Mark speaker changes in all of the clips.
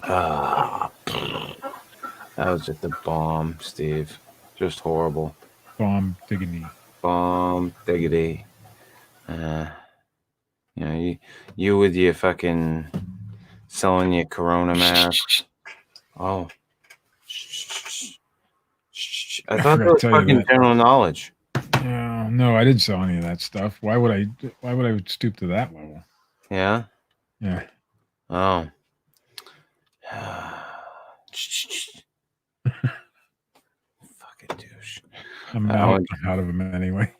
Speaker 1: Ah, that was just a bomb, Steve. Just horrible.
Speaker 2: Bomb diggity.
Speaker 1: Bomb diggity. You with your fucking selling your Corona masks. Oh. I thought that was fucking general knowledge.
Speaker 2: No, I didn't sell any of that stuff. Why would I stoop to that level?
Speaker 1: Yeah?
Speaker 2: Yeah.
Speaker 1: Oh. Fucking douche.
Speaker 2: I'm out of them anyway.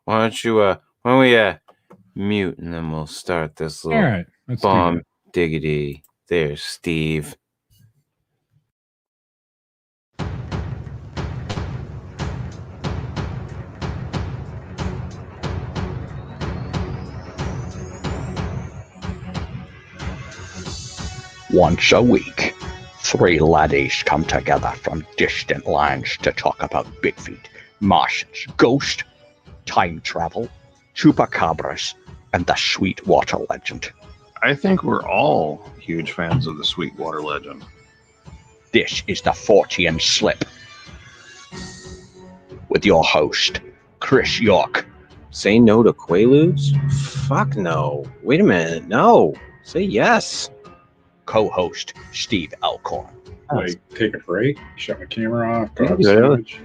Speaker 1: Why don't we mute and then we'll start this little
Speaker 2: All right, let's
Speaker 1: bomb diggity. There's Steve.
Speaker 3: Once a week, three laddies come together from distant lands to talk about Bigfoot, Martians, ghosts, time travel, chupacabras, and the Sweetwater legend.
Speaker 4: I think we're all huge fans of the Sweetwater legend.
Speaker 3: This is the Fortean Slip with your host, Chris York.
Speaker 1: Say no to Quaaludes? Fuck no. Wait a minute. No. Say yes.
Speaker 3: Co-host, Steve Alcorn.
Speaker 2: Like, take a break, shut my camera off,
Speaker 1: grab a sandwich.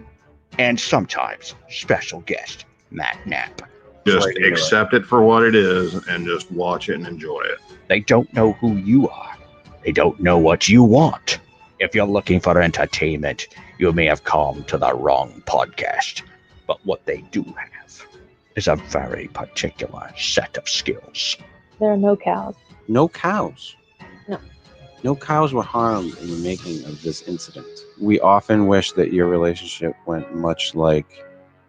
Speaker 3: And sometimes special guest, Matt Knapp.
Speaker 4: Just accept it for what it is and just watch it and enjoy it.
Speaker 3: They don't know who you are. They don't know what you want. If you're looking for entertainment, you may have come to the wrong podcast. But what they do have is a very particular set of skills.
Speaker 5: There are no cows.
Speaker 1: No cows?
Speaker 5: No.
Speaker 1: No cows were harmed in the making of this incident. We often wish that your relationship went much like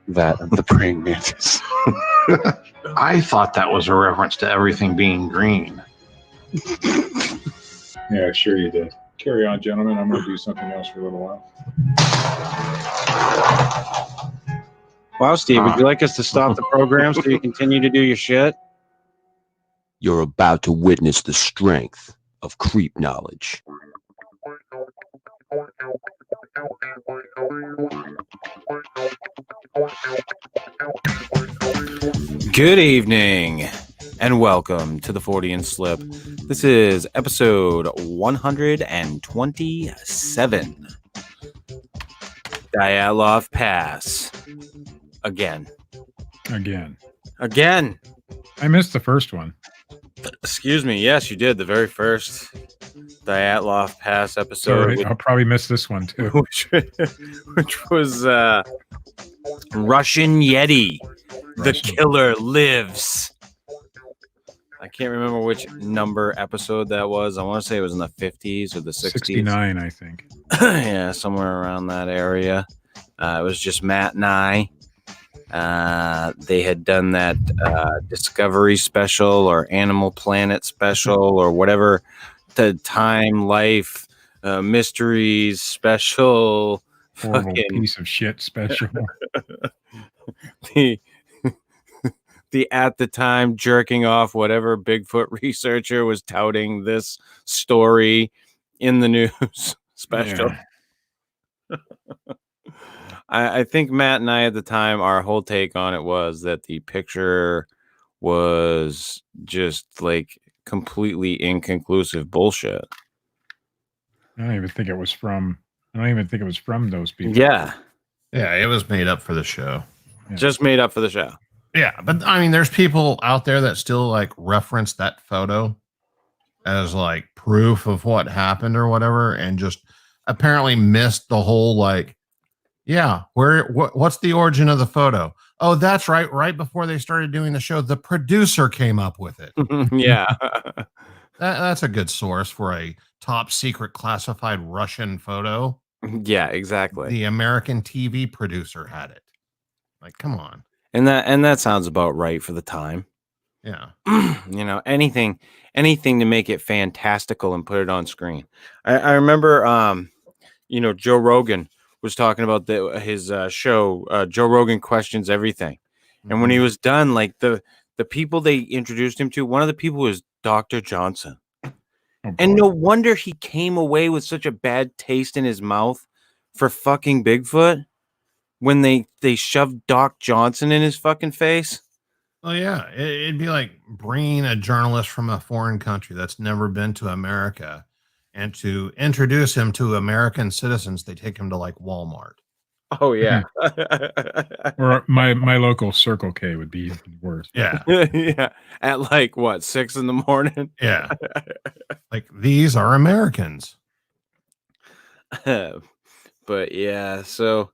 Speaker 1: that of the praying mantis.
Speaker 4: I thought that was a reference to everything being green.
Speaker 2: Yeah, sure you did. Carry on, gentlemen. I'm going to do something else for a little while.
Speaker 1: Wow, Steve, would you like us to stop the program so you continue to do your shit?
Speaker 6: You're about to witness the strength of creep knowledge.
Speaker 1: Good evening, and welcome to the Fortean Slip. This is episode 127. Dyatlov Pass. Again.
Speaker 2: I missed the first one.
Speaker 1: Excuse me. Yes, you did. The very first Dyatlov Pass episode.
Speaker 2: Sorry, I'll probably miss this one too.
Speaker 1: Which was Russian Yeti. The Killer Lives. I can't remember which number episode that was. I want to say it was in the 50s or the 60s.
Speaker 2: 69, I think.
Speaker 1: Yeah, somewhere around that area. It was just Matt and I. They had done that Discovery special or Animal Planet special or whatever, the Time Life Mysteries special.
Speaker 2: Horrible piece of shit special.
Speaker 1: the at the time jerking off whatever Bigfoot researcher was touting this story in the news special. Yeah. I think Matt and I at the time, our whole take on it was that the picture was just like completely inconclusive bullshit.
Speaker 2: I don't even think it was from those people.
Speaker 1: Yeah.
Speaker 4: Yeah, it was made up for the show.
Speaker 1: Yeah. Just made up for the show.
Speaker 4: Yeah, but I mean, there's people out there that still like reference that photo as like proof of what happened or whatever, and just apparently missed the whole like, yeah, what's the origin of the photo? Oh, that's right. Right before they started doing the show, the producer came up with it.
Speaker 1: Yeah.
Speaker 4: That's a good source for a top secret classified Russian photo.
Speaker 1: Yeah, exactly.
Speaker 4: The American TV producer had it. Like, come on.
Speaker 1: And that sounds about right for the time.
Speaker 4: Yeah.
Speaker 1: Anything to make it fantastical and put it on screen. I remember, Joe Rogan was talking about his show, Joe Rogan Questions Everything. And when he was done, like the the people they introduced him to, one of the people was Dr. Johnson.
Speaker 2: Oh,
Speaker 1: And
Speaker 2: boy.
Speaker 1: no wonder he came away with such a bad taste in his mouth for fucking Bigfoot when they shoved Doc Johnson in his fucking face.
Speaker 4: Oh yeah, it'd be like bringing a journalist from a foreign country that's never been to America, and to introduce him to American citizens, they take him to like Walmart.
Speaker 1: Oh yeah.
Speaker 2: Or my local Circle K would be worse.
Speaker 4: Yeah,
Speaker 1: Yeah. At like what, 6 a.m?
Speaker 4: yeah. Like, these are Americans.
Speaker 1: But yeah, so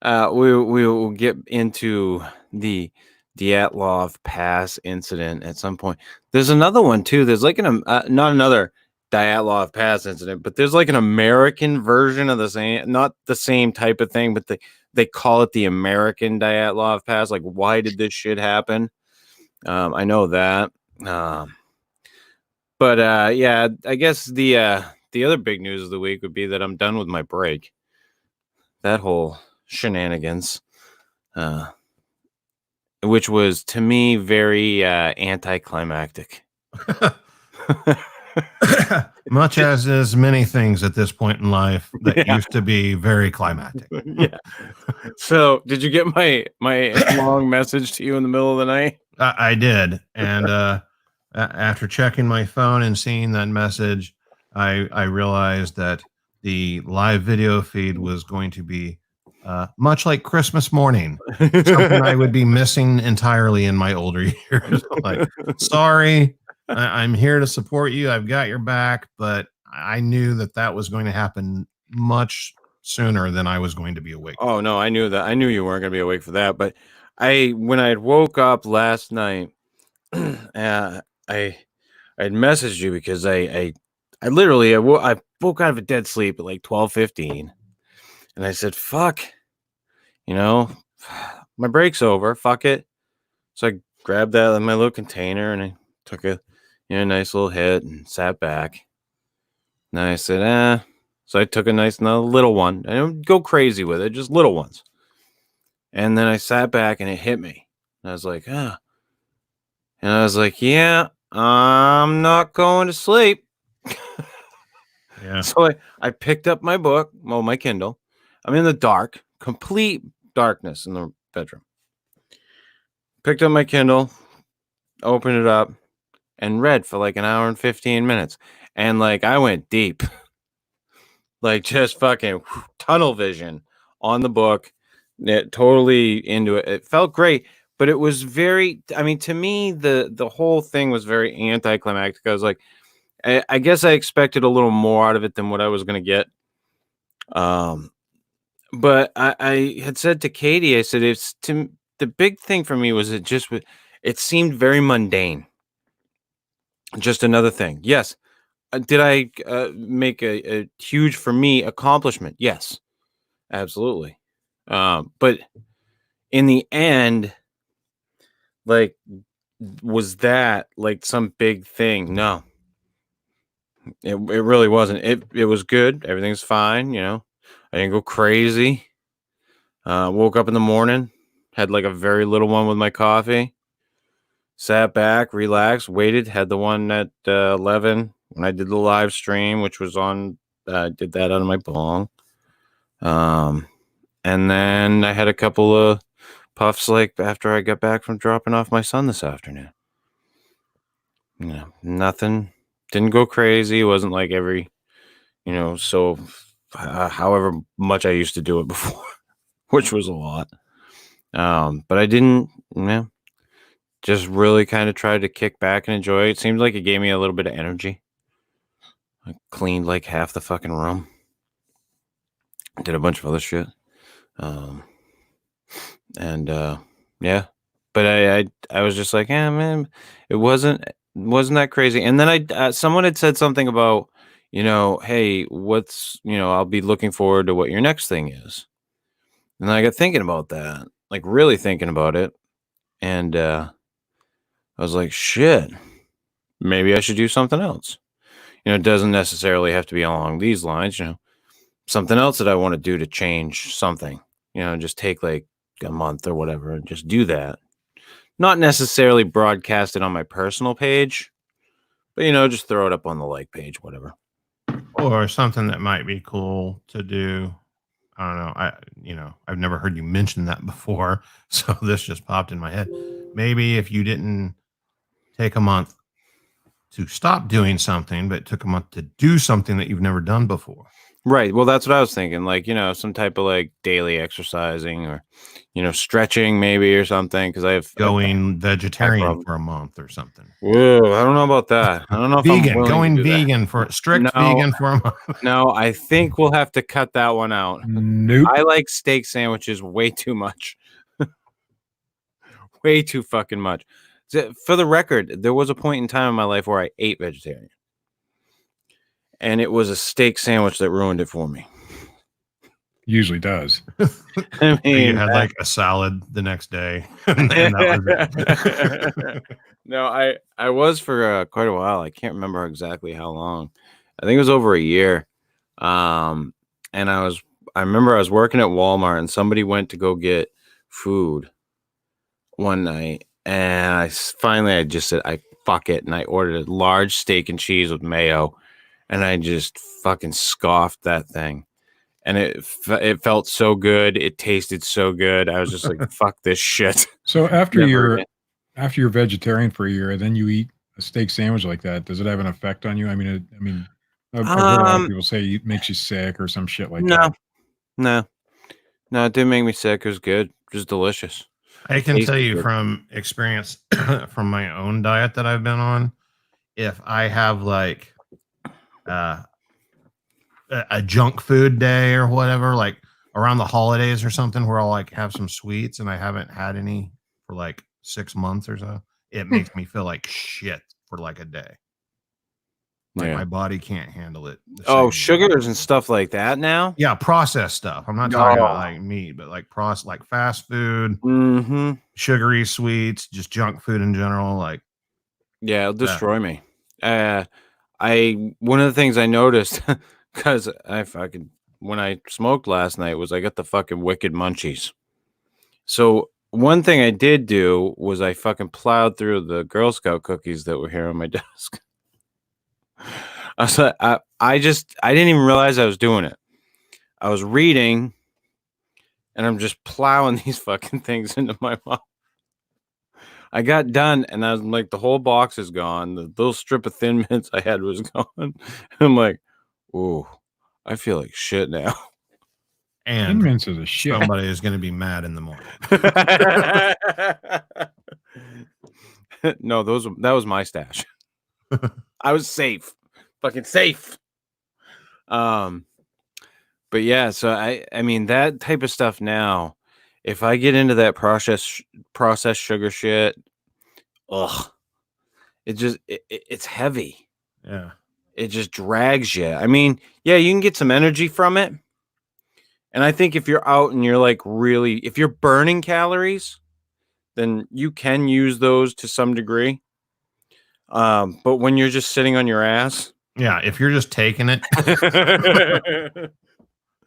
Speaker 1: we will get into the Dyatlov Pass incident at some point. There's another one too. There's like not another Dyatlov Pass incident, but there's like an American version of the same, not the same type of thing, but they call it the American Dyatlov Pass. Like, why did this shit happen? I know that. But yeah, I guess the other big news of the week would be that I'm done with my break. That whole shenanigans, which was to me very anticlimactic.
Speaker 4: Much as is many things at this point in life that used to be very climactic.
Speaker 1: Yeah. So, did you get my long message to you in the middle of the night?
Speaker 4: I did, and after checking my phone and seeing that message, I realized that the live video feed was going to be much like Christmas morning, something I would be missing entirely in my older years. Like, sorry, I'm here to support you. I've got your back, but I knew that was going to happen much sooner than I was going to be awake.
Speaker 1: Oh no, I knew that. I knew you weren't going to be awake for that. But when I woke up last night, I had messaged you because I literally I woke out of a dead sleep at like 12:15, and I said, "Fuck, my break's over. Fuck it." So I grabbed that in my little container and I took a nice little hit and sat back. And I said, So I took another little one. I don't go crazy with it, just little ones. And then I sat back and it hit me. And I was like, And I was like, yeah, I'm not going to sleep.
Speaker 4: Yeah.
Speaker 1: So I picked up my book, my Kindle. I'm in the dark, complete darkness in the bedroom. Picked up my Kindle, opened it up, and read for like an hour and 15 minutes. And like I went deep. Like just fucking tunnel vision on the book. Totally into it. It felt great, but it was very, to me, the whole thing was very anticlimactic. I was like, I guess I expected a little more out of it than what I was going to get. But I had said to Katie, I said, the big thing for me was it seemed very mundane. Just another thing. Yes. Did I make a huge, for me, accomplishment? Yes, absolutely. But in the end, like, was that like some big thing? No, it really wasn't. It was good. Everything's fine. I didn't go crazy. Woke up in the morning, had like a very little one with my coffee, sat back, relaxed, waited, had the one at 11 when I did the live stream, which was on, did that on my bong. And then I had a couple of puffs like after I got back from dropping off my son this afternoon. Nothing, didn't go crazy. It wasn't like every, so however much I used to do it before, which was a lot. But I didn't, just really kind of tried to kick back and enjoy it. It seemed like it gave me a little bit of energy. I cleaned like half the fucking room. Did a bunch of other shit. Yeah. But I was just like, man, it wasn't that crazy. And then someone had said something about, hey, what's, I'll be looking forward to what your next thing is. And I got thinking about that, like really thinking about it. And I was like, shit, maybe I should do something else. It doesn't necessarily have to be along these lines, something else that I want to do to change something, just take like a month or whatever and just do that. not necessarily broadcast it on my personal page, but just throw it up on the like page, whatever.
Speaker 4: Or something that might be cool to do. I don't know. I've never heard you mention that before, so this just popped in my head. Maybe if you didn't take a month to stop doing something, but took a month to do something that you've never done before.
Speaker 1: Right. Well, that's what I was thinking. Like, some type of like daily exercising or, stretching maybe or something. Because I have
Speaker 4: going vegetarian for a month or something.
Speaker 1: Whoa, I don't know about that. I don't know if
Speaker 4: vegan,
Speaker 1: I'm willing
Speaker 4: going
Speaker 1: to do
Speaker 4: vegan
Speaker 1: that.
Speaker 4: for strict vegan for a month.
Speaker 1: No, I think we'll have to cut that one out.
Speaker 2: Nope.
Speaker 1: I like steak sandwiches way too much. Way too fucking much. For the record, there was a point in time in my life where I ate vegetarian. And it was a steak sandwich that ruined it for me.
Speaker 2: Usually does.
Speaker 1: I mean,
Speaker 4: you had like a salad the next day. And that was it.
Speaker 1: No, I was for quite a while. I can't remember exactly how long. I think it was over a year. And I remember I was working at Walmart and somebody went to go get food one night. And I just said, fuck it. And I ordered a large steak and cheese with mayo. And I just fucking scoffed that thing. And it felt so good. It tasted so good. I was just like, fuck this shit.
Speaker 2: So after you're vegetarian for a year, then you eat a steak sandwich like that. Does it have an effect on you? I've heard a lot of people say it makes you sick or some shit like that.
Speaker 1: No, it didn't make me sick. It was good. It was delicious.
Speaker 4: I can tell you from experience from my own diet that I've been on, if I have like a junk food day or whatever, like around the holidays or something, where I'll like have some sweets and I haven't had any for like 6 months or so, it makes me feel like shit for like a day. Like my body can't handle it.
Speaker 1: Oh, sugars and stuff like that now?
Speaker 4: Yeah, processed stuff. I'm not talking about like meat, but like like fast food, sugary sweets, just junk food in general. Like,
Speaker 1: yeah, it'll destroy me. One of the things I noticed because when I smoked last night was I got the fucking wicked munchies. So one thing I did do was I fucking plowed through the Girl Scout cookies that were here on my desk. I didn't even realize I was doing it. I was reading and I'm just plowing these fucking things into my mouth. I got done and I was like, the whole box is gone. The little strip of Thin Mints I had was gone. I'm like, ooh, I feel like shit now.
Speaker 4: And
Speaker 2: Thin Mints is a shit.
Speaker 4: Somebody is going to be mad in the morning.
Speaker 1: No, that was my stash. I was safe. Fucking safe. But yeah, so I mean that type of stuff now, if I get into that processed sugar shit, it's heavy.
Speaker 4: Yeah.
Speaker 1: It just drags you. I mean, yeah, you can get some energy from it. And I think if you're out and you're like if you're burning calories, then you can use those to some degree. But when you're just sitting on your ass.
Speaker 4: Yeah, if you're just taking it.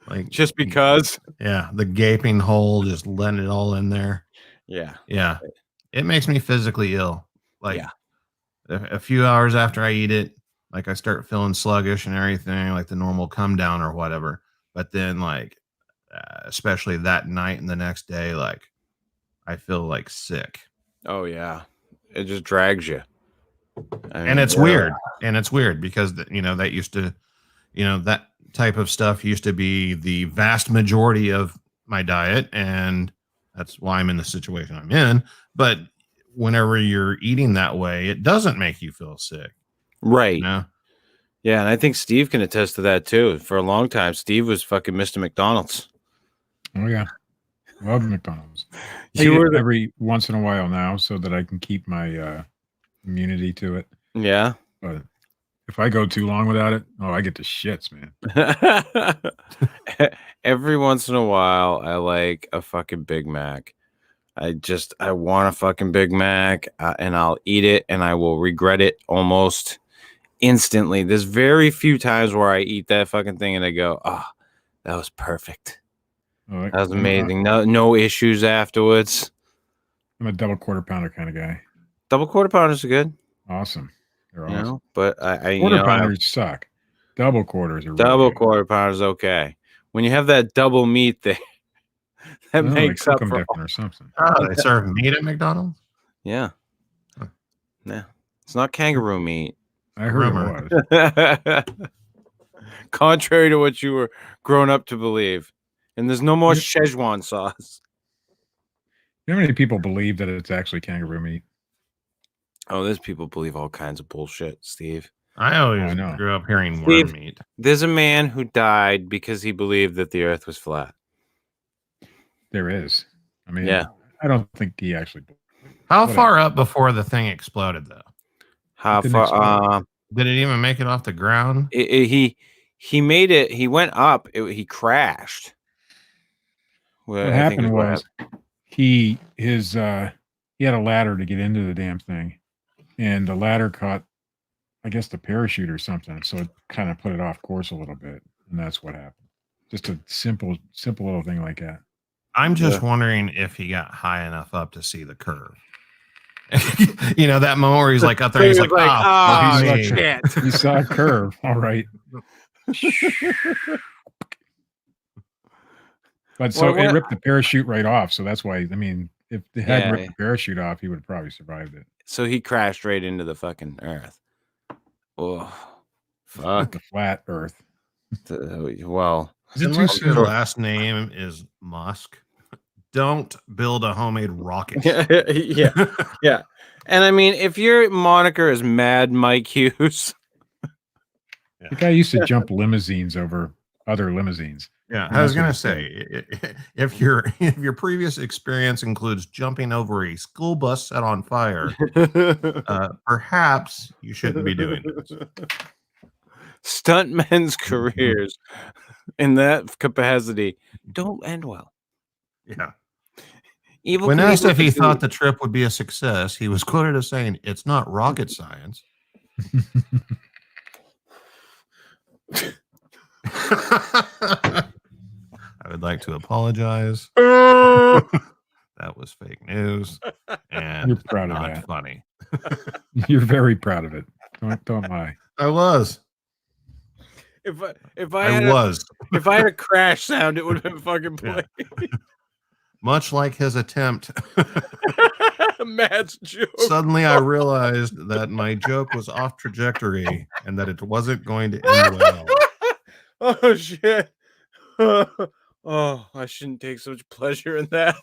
Speaker 1: Like just because.
Speaker 4: Yeah, the gaping hole, just letting it all in there.
Speaker 1: Yeah.
Speaker 4: Yeah. It makes me physically ill. Like a few hours after I eat it, like I start feeling sluggish and everything, like the normal come down or whatever. But then like, especially that night and the next day, like I feel like sick.
Speaker 1: Oh yeah. It just drags you. I mean,
Speaker 4: and it's weird. And it's weird because that used to, that type of stuff used to be the vast majority of my diet. And that's why I'm in the situation I'm in. But whenever you're eating that way, it doesn't make you feel sick.
Speaker 1: Right.
Speaker 4: You know?
Speaker 1: Yeah. And I think Steve can attest to that too. For a long time, Steve was fucking Mr. McDonald's.
Speaker 2: Oh yeah. Love McDonald's.
Speaker 1: You were
Speaker 2: every once in a while now so that I can keep my immunity to it.
Speaker 1: Yeah.
Speaker 2: But if I go too long without it, I get the shits, man.
Speaker 1: Every once in a while, I like a fucking Big Mac. I want a fucking Big Mac and I'll eat it and I will regret it almost instantly. There's very few times where I eat that fucking thing and I go, that was perfect. That was amazing. No issues afterwards.
Speaker 2: I'm a double quarter pounder kind of guy.
Speaker 1: Double quarter pounders are good.
Speaker 2: Awesome. They're
Speaker 1: You
Speaker 2: awesome.
Speaker 1: know, but I
Speaker 2: Quarter
Speaker 1: you know,
Speaker 2: pounders suck. Double quarters are
Speaker 1: double
Speaker 2: really good.
Speaker 1: quarter pounders okay. When you have that double meat there, that
Speaker 2: No,
Speaker 1: makes
Speaker 2: they cook
Speaker 1: up
Speaker 2: them
Speaker 1: for
Speaker 2: different or something.
Speaker 4: Oh, they serve meat at McDonald's?
Speaker 1: yeah.
Speaker 4: Huh.
Speaker 1: Yeah. It's not kangaroo meat.
Speaker 2: I heard
Speaker 4: Rumor.
Speaker 2: it was.
Speaker 1: Contrary to what you were grown up to believe. And there's no more
Speaker 2: Yeah.
Speaker 1: Szechuan sauce.
Speaker 2: You know how many people believe that it's actually kangaroo meat?
Speaker 1: Oh, there's people believe all kinds of bullshit, Steve.
Speaker 4: I always
Speaker 2: I know.
Speaker 4: grew up hearing
Speaker 1: Steve-
Speaker 4: worm meat.
Speaker 1: There's a man who died because he believed that the earth was flat.
Speaker 2: There is. I mean,
Speaker 1: Yeah.
Speaker 2: I don't think he actually.
Speaker 4: How
Speaker 2: Whatever.
Speaker 4: far up before the thing exploded, though?
Speaker 1: How
Speaker 2: didn't
Speaker 1: far
Speaker 2: explode.
Speaker 4: Did it even make it off the ground?
Speaker 1: he made it, he went up, he crashed. Well,
Speaker 2: What
Speaker 1: I think is
Speaker 2: happened
Speaker 1: what
Speaker 2: was he had a ladder to get into the damn thing, and the ladder caught, I guess, the parachute or something. So it kind of put it off course a little bit, and that's what happened. Just a simple little thing like that.
Speaker 4: I'm just wondering if he got high enough up to see the curve. You know, that moment where he's like up there, he's like,
Speaker 1: oh,
Speaker 4: "Ah, fuck me."
Speaker 1: shit.
Speaker 2: He saw a curve. All right. But so
Speaker 1: Well,
Speaker 2: it
Speaker 1: what-
Speaker 2: ripped the parachute right off. So that's why, I mean, if they hadn't
Speaker 1: Yeah,
Speaker 2: ripped the parachute off, he would have probably survived it.
Speaker 1: So he crashed right into the fucking earth. Oh, fuck.
Speaker 2: The flat earth.
Speaker 1: Well,
Speaker 2: Is it too
Speaker 4: Unless your
Speaker 2: soon?
Speaker 4: last name is Musk, don't build a homemade rocket.
Speaker 1: yeah. And I mean, if your moniker is Mad Mike Hughes,
Speaker 2: The guy used to jump limousines over other limousines.
Speaker 4: Yeah,
Speaker 2: And
Speaker 4: I was
Speaker 2: that's what
Speaker 4: gonna
Speaker 2: he
Speaker 4: say, if your previous experience includes jumping over a school bus set on fire, perhaps you shouldn't be doing this.
Speaker 1: stuntmen's careers in that capacity don't end well.
Speaker 4: Yeah.
Speaker 1: Evil
Speaker 4: When asked
Speaker 1: Knievel
Speaker 4: if he
Speaker 1: could do
Speaker 4: thought
Speaker 1: it.
Speaker 4: the trip would be a success, he was quoted as saying, "It's not rocket science." I would like to apologize. That was fake news, and
Speaker 2: You're proud of
Speaker 4: not
Speaker 2: that.
Speaker 4: funny.
Speaker 2: You're very proud of it. Don't lie.
Speaker 4: I was.
Speaker 1: if I
Speaker 4: I
Speaker 1: had
Speaker 4: was.
Speaker 1: if I had a crash sound, it would have been fucking
Speaker 4: Yeah.
Speaker 1: play.
Speaker 4: Much like his attempt,
Speaker 1: Matt's joke.
Speaker 4: suddenly I realized that my joke was off trajectory and that it wasn't going to end well.
Speaker 1: Oh shit. Oh, I shouldn't take so much pleasure in that.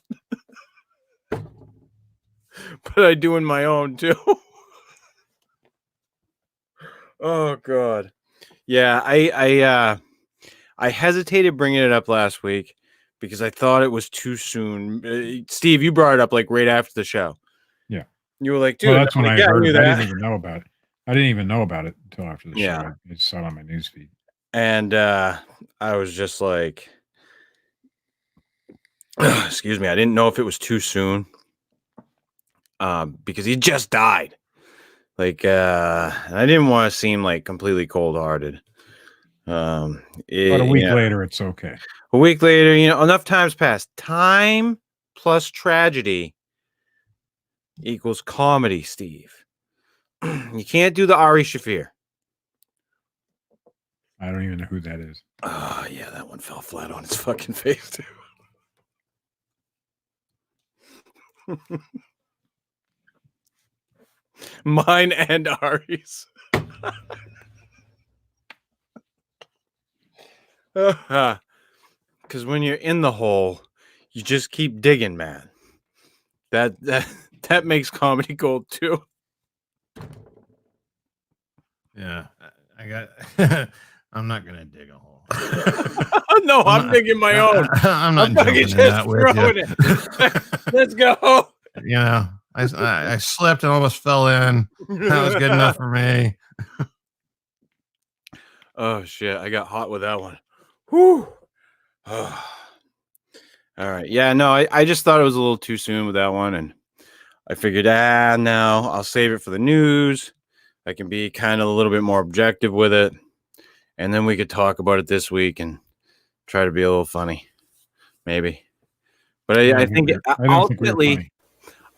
Speaker 1: But I do in my own too. Oh god. Yeah, I hesitated bringing it up last week because I thought it was too soon. Steve, you brought it up like right after the show.
Speaker 2: Yeah.
Speaker 1: You were like, dude,
Speaker 2: Well, that's when I heard
Speaker 1: knew
Speaker 2: it. I
Speaker 1: that.
Speaker 2: didn't even know about it. I didn't even know about it until after the
Speaker 1: Yeah.
Speaker 2: show. I just saw it on my newsfeed.
Speaker 1: And I was just like, excuse me, I didn't know if it was too soon. Because he just died. Like, I didn't want to seem like completely cold-hearted.
Speaker 2: But a week
Speaker 1: yeah.
Speaker 2: later, it's okay.
Speaker 1: A week later, you know, enough time's passed. Time plus tragedy equals comedy, Steve. You can't do the Ari Shafir.
Speaker 2: I don't even know who that is.
Speaker 1: Oh, yeah, that one fell flat on its fucking face, too. Mine and Ari's. Because when you're in the hole, you just keep digging, man. That makes comedy gold too.
Speaker 4: Yeah, I got. I'm not gonna dig a hole.
Speaker 1: No, I'm digging my own.
Speaker 4: I'm not
Speaker 1: I'm fucking
Speaker 4: jumping in
Speaker 1: just
Speaker 4: that with
Speaker 1: throwing
Speaker 4: you.
Speaker 1: it. Let's go.
Speaker 4: You know, I slipped and almost fell in. That was good enough for me.
Speaker 1: Oh shit, I got hot with that one. Whew. Oh. All right. Yeah, no, I just thought it was a little too soon with that one, and I figured, no, I'll save it for the news. I can be kind of a little bit more objective with it, and then we could talk about it this week and try to be a little funny, maybe. But I think
Speaker 2: I don't think we were
Speaker 1: ultimately,
Speaker 2: funny.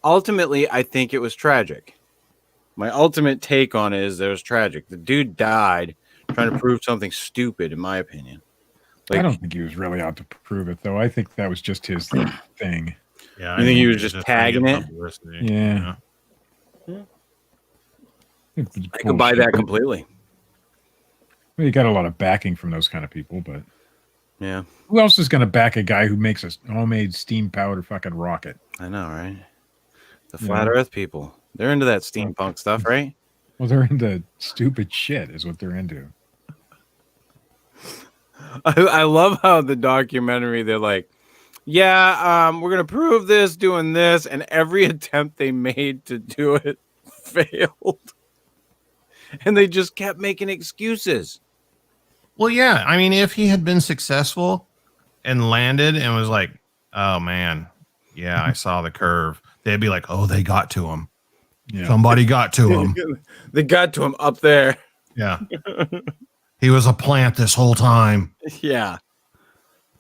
Speaker 1: ultimately, I think it was tragic. My ultimate take on it is that it was tragic. The dude died trying to prove something stupid, in my opinion.
Speaker 2: I don't think he was really out to prove it, though. I think that was just his thing.
Speaker 4: Yeah,
Speaker 1: You think he was just tagging it?
Speaker 2: Yeah.
Speaker 1: I could buy that completely.
Speaker 2: Well, you got a lot of backing from those kind of people, but
Speaker 1: yeah,
Speaker 2: who else is going to back a guy who makes a homemade steam-powered fucking rocket?
Speaker 1: I know, right? The flat Earth people. They're into that steampunk stuff, right?
Speaker 2: Well, they're into stupid shit is what they're into.
Speaker 1: I love how the documentary, they're like, yeah, we're going to prove this, doing this, and every attempt they made to do it failed. And they just kept making excuses.
Speaker 4: Well, yeah. I mean, if he had been successful and landed and was like, oh, man, yeah, I saw the curve, they'd be like, oh, they got to him. Yeah. Somebody got to him.
Speaker 1: They got to him up there.
Speaker 4: Yeah. He was a plant this whole time.
Speaker 1: Yeah.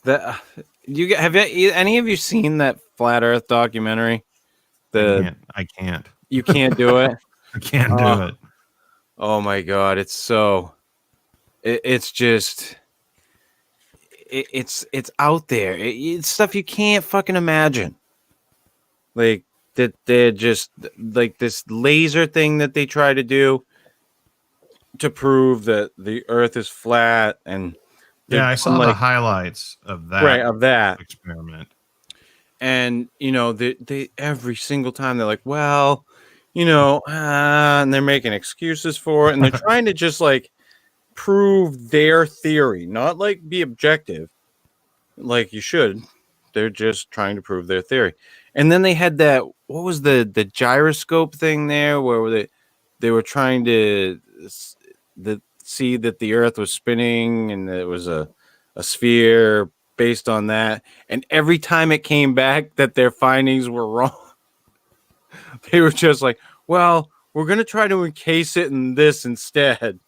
Speaker 1: Have any of you seen that Flat Earth documentary?
Speaker 4: I can't.
Speaker 1: You can't do it?
Speaker 4: I can't do it.
Speaker 1: Oh my God. It's so, it's just, it's out there. It's stuff you can't fucking imagine. Like that they're just like this laser thing that they try to do to prove that the Earth is flat. And
Speaker 4: yeah, I saw the highlights of that.
Speaker 1: Right, of that
Speaker 4: experiment.
Speaker 1: And, you know, they every single time they're like, well, you know, and they're making excuses for it. And they're trying to just like prove their theory, not like be objective like you should. They're just trying to prove their theory. And then they had that, what was the gyroscope thing there where they were trying to see that the Earth was spinning and it was a sphere based on that. And every time it came back that their findings were wrong, they were just like, well, we're going to try to encase it in this instead.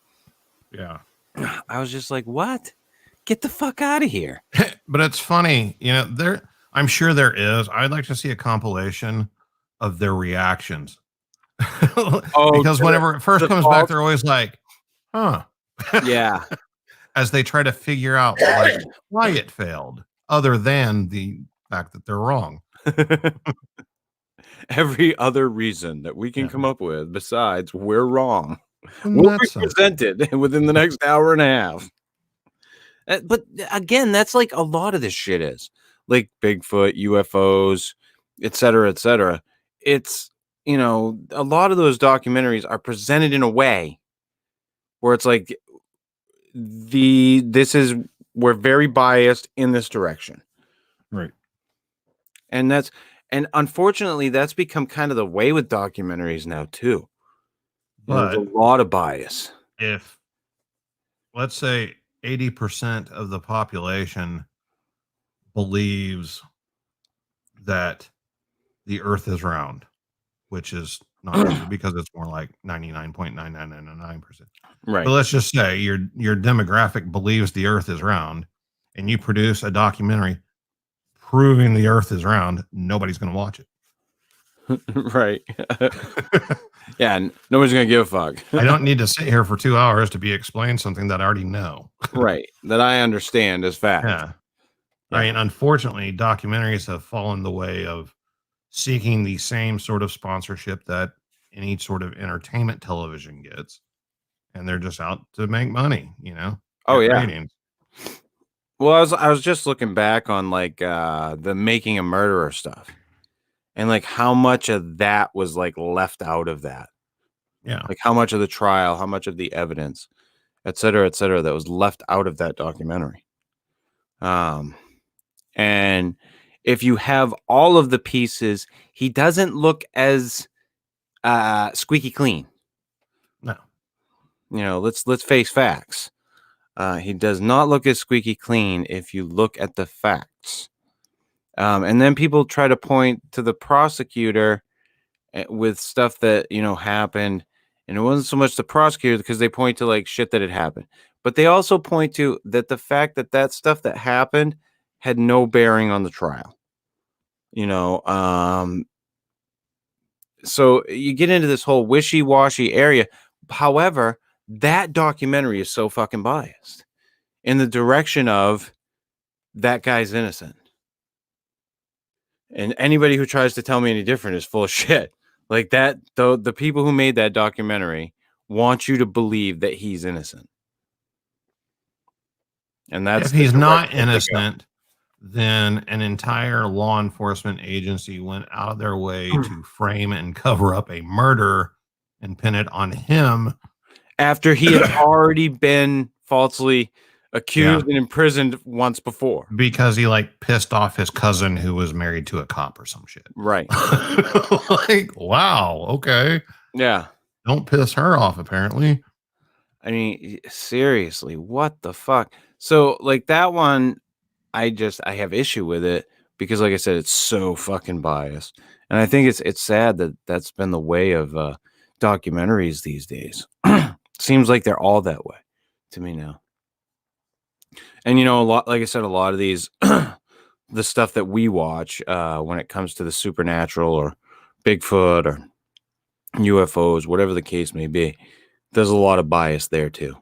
Speaker 4: Yeah.
Speaker 1: I was just like, what? Get the fuck out of here.
Speaker 4: But it's funny, you know, I'm sure there is. I'd like to see a compilation of their reactions. Because whenever it first comes back, they're always like, huh.
Speaker 1: Yeah.
Speaker 4: As they try to figure out like why it failed, other than the fact that they're wrong.
Speaker 1: Every other reason that we can come up with besides we're wrong will be presented within the next hour and a half. But again, that's like a lot of this shit is like Bigfoot, UFOs, et cetera, et cetera. It's, you know, a lot of those documentaries are presented in a way where it's like we're very biased in this direction.
Speaker 2: Right.
Speaker 1: And unfortunately that's become kind of the way with documentaries now too. But there's a lot of bias.
Speaker 4: If let's say 80% of the population believes that the Earth is round, which is not true because it's more like 99.9999%.
Speaker 1: Right.
Speaker 4: But let's just say your demographic believes the Earth is round, and you produce a documentary proving the Earth is round. Nobody's going to watch it.
Speaker 1: Right. Yeah, nobody's going to give a fuck.
Speaker 4: I don't need to sit here for 2 hours to be explained something that I already know.
Speaker 1: Right. That I understand as fact.
Speaker 4: Yeah. I mean, unfortunately, documentaries have fallen the way of seeking the same sort of sponsorship that any sort of entertainment television gets. And they're just out to make money, you know?
Speaker 1: Oh, yeah.
Speaker 4: Ratings.
Speaker 1: Well, I was just looking back on like the Making a Murderer stuff. And like how much of that was like left out of that.
Speaker 4: Yeah.
Speaker 1: Like how much of the trial, how much of the evidence, et cetera, that was left out of that documentary. And if you have all of the pieces, he doesn't look as squeaky clean.
Speaker 4: No.
Speaker 1: You know, let's face facts. He does not look as squeaky clean if you look at the facts. And then people try to point to the prosecutor with stuff that, you know, happened. And it wasn't so much the prosecutor because they point to like shit that had happened. But they also point to that the fact that stuff that happened had no bearing on the trial. You know, so you get into this whole wishy-washy area. However, that documentary is so fucking biased in the direction of that guy's innocent. And anybody who tries to tell me any different is full of shit. Like that, though, the people who made that documentary want you to believe that he's innocent. And that's
Speaker 4: if he's not innocent, then an entire law enforcement agency went out of their way to frame and cover up a murder and pin it on him
Speaker 1: after he had already been falsely accused and imprisoned once before,
Speaker 4: because he like pissed off his cousin who was married to a cop or some shit.
Speaker 1: Right.
Speaker 4: Like, wow. Okay.
Speaker 1: Yeah.
Speaker 4: Don't piss her off, apparently.
Speaker 1: I mean, seriously, what the fuck? So like that one, I have issue with it because, like I said, it's so fucking biased. And I think it's sad that that's been the way of documentaries these days. Seems like they're all that way to me now. And, you know, a lot, like I said, a lot of these, the stuff that we watch when it comes to the supernatural or Bigfoot or UFOs, whatever the case may be, there's a lot of bias there too.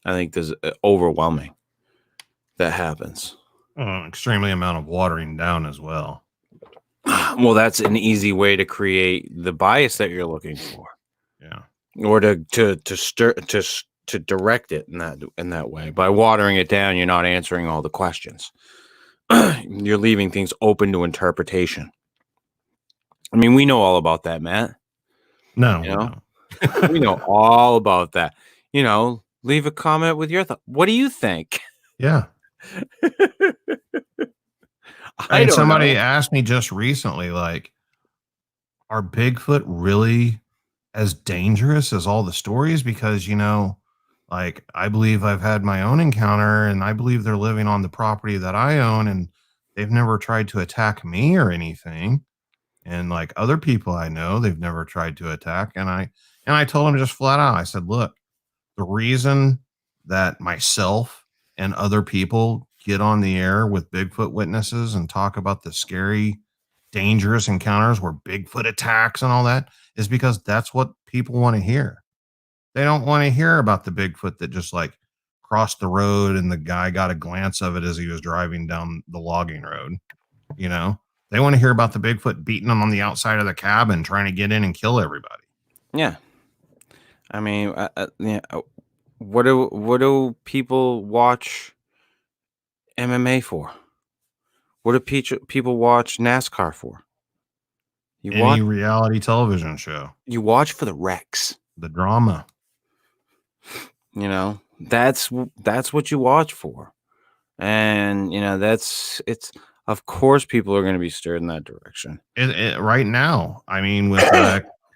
Speaker 1: I think there's overwhelming that happens.
Speaker 4: Extremely amount of watering down as well.
Speaker 1: Well, that's an easy way to create the bias that you're looking for.
Speaker 4: Yeah.
Speaker 1: Or to direct it in that way. By watering it down, you're not answering all the questions. You're leaving things open to interpretation. I mean, we know all about that, Matt.
Speaker 4: No,
Speaker 1: you know? We know all about that. You know, leave a comment with your thought. What do you think?
Speaker 4: Yeah. Somebody asked me just recently, like, are Bigfoot really as dangerous as all the stories? Because, you know, like, I believe I've had my own encounter and I believe they're living on the property that I own and they've never tried to attack me or anything. And like other people I know, they've never tried to attack. And I told him just flat out, I said, look, the reason that myself and other people get on the air with Bigfoot witnesses and talk about the scary, dangerous encounters where Bigfoot attacks and all that is because that's what people want to hear. They don't want to hear about the Bigfoot that just like crossed the road and the guy got a glance of it as he was driving down the logging road. You know, they want to hear about the Bigfoot beating them on the outside of the cabin, trying to get in and kill everybody.
Speaker 1: Yeah. I mean, what do people watch MMA for? What do people watch NASCAR for?
Speaker 4: Any reality television show.
Speaker 1: You watch for the wrecks,
Speaker 4: the drama.
Speaker 1: You know, that's what you watch for. And, you know, it's of course people are going to be stirred in that direction.
Speaker 4: Right now, I mean, with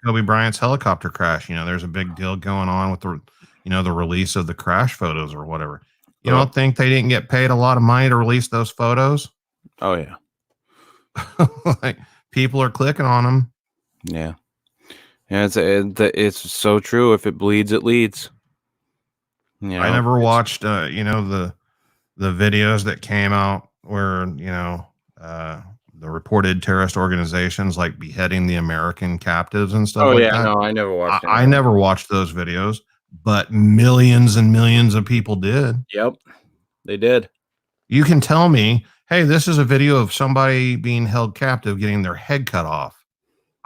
Speaker 4: Kobe Bryant's helicopter crash, you know, there's a big deal going on with the release of the crash photos or whatever. You don't think they didn't get paid a lot of money to release those photos?
Speaker 1: Oh yeah.
Speaker 4: Like people are clicking on them.
Speaker 1: Yeah. Yeah, it's so true. If it bleeds, it leads. You know,
Speaker 4: I never watched, the videos that came out where, the reported terrorist organizations like beheading the American captives and stuff like that.
Speaker 1: No, I never watched
Speaker 4: I never watched those videos, but millions and millions of people did.
Speaker 1: Yep, they did.
Speaker 4: You can tell me, hey, this is a video of somebody being held captive, getting their head cut off.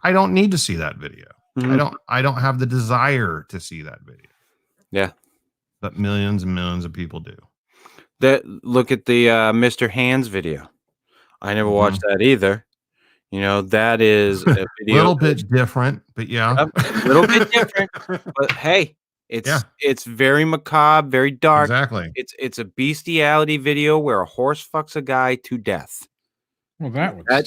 Speaker 4: I don't need to see that video. Mm-hmm. I don't have the desire to see that video.
Speaker 1: Yeah.
Speaker 4: But millions and millions of people do.
Speaker 1: Look at the Mr. Hands video. I never watched that either. You know, that is a video.
Speaker 4: Little bit different, but yeah.
Speaker 1: A little bit different. But hey, it's very macabre, very dark.
Speaker 4: Exactly.
Speaker 1: It's a bestiality video where a horse fucks a guy to death.
Speaker 2: Well, that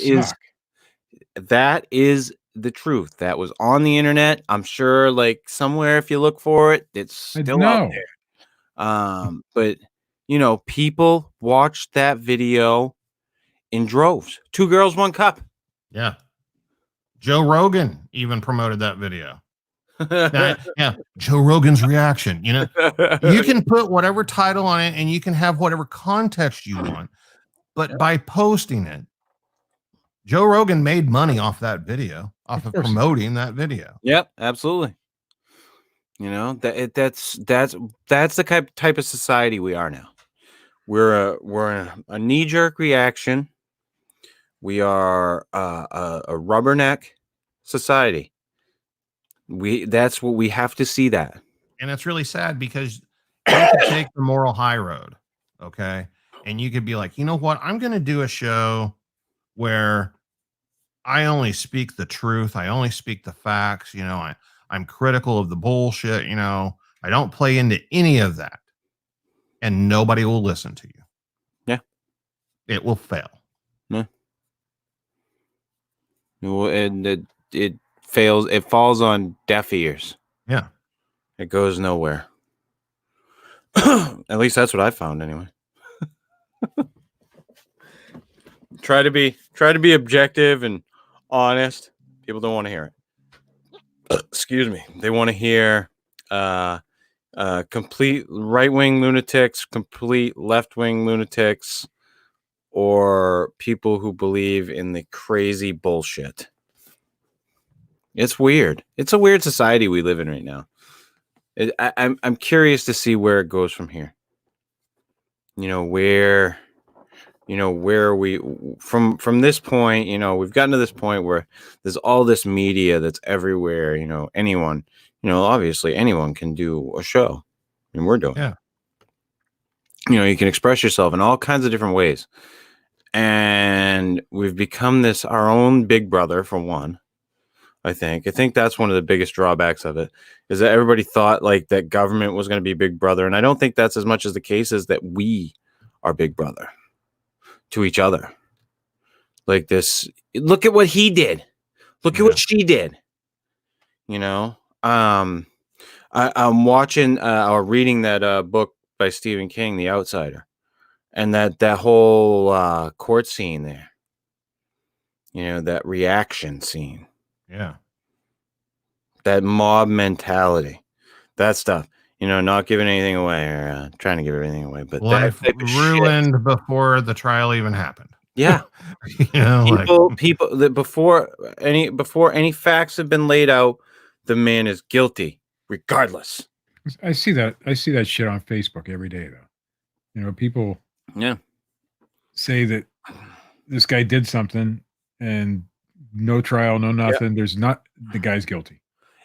Speaker 1: is the truth. That was on the internet. I'm sure, like somewhere, if you look for it, it's still out there. But you know, people watched that video in droves. 2 girls, 1 cup.
Speaker 4: Yeah. Joe Rogan even promoted that video. Yeah. Joe Rogan's reaction. You know, you can put whatever title on it and you can have whatever context you want, but by posting it, Joe Rogan made money off that video, off of
Speaker 2: course he did.
Speaker 4: promoting that video.
Speaker 1: Yep, absolutely. You know, that's the type of society we are now. We're a knee-jerk reaction. We are a rubberneck society. That's what we have to see that.
Speaker 4: And it's really sad because you could take the moral high road, okay? And you could be like, you know what? I'm going to do a show where I only speak the truth. I only speak the facts. You know, I'm critical of the bullshit. You know, I don't play into any of that. And nobody will listen to you.
Speaker 1: Yeah.
Speaker 4: It will fail.
Speaker 1: Yeah. And it fails. It falls on deaf ears.
Speaker 4: Yeah.
Speaker 1: It goes nowhere. At least that's what I found anyway. Try to be objective and honest. People don't want to hear it. Excuse me. They want to hear complete right-wing lunatics, complete left-wing lunatics, or people who believe in the crazy bullshit. It's weird. It's a weird society we live in right now. I'm curious to see where it goes from here. Where are we from this point? We've gotten to this point where there's all this media that's everywhere. Anyone, obviously anyone can do a show, and we're doing it. You can express yourself in all kinds of different ways, and we've become our own big brother for one. I think that's one of the biggest drawbacks of it, is that everybody thought like that government was going to be big brother. And I don't think that's as much as the case is that we are big brother to each other. Like this, look at what he did. Look at what she did. I'm watching or reading that book by Stephen King, The Outsider, and that whole court scene there, that reaction scene.
Speaker 4: Yeah.
Speaker 1: That mob mentality, that stuff, not giving anything away or trying to give everything away, but
Speaker 4: life ruined before the trial even happened.
Speaker 1: Yeah. People that before any facts have been laid out, the man is guilty regardless.
Speaker 2: I see that shit on Facebook every day though. People say that this guy did something and no trial, no nothing. There's not, the guy's guilty.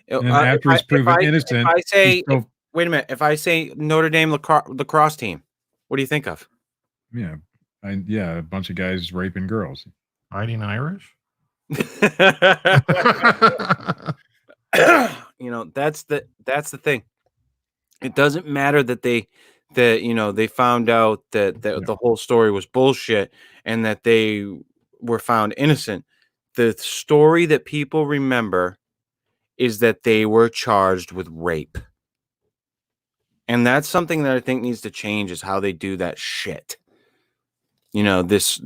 Speaker 2: And after he's proven innocent,
Speaker 1: wait a minute. If I say Notre Dame lacrosse team, what do you think of?
Speaker 2: Yeah, a bunch of guys raping girls.
Speaker 4: Hiding Irish.
Speaker 1: That's the thing. It doesn't matter that they found out that the whole story was bullshit and that they were found innocent. The story that people remember is that they were charged with rape. And that's something that I think needs to change, is how they do that shit. How this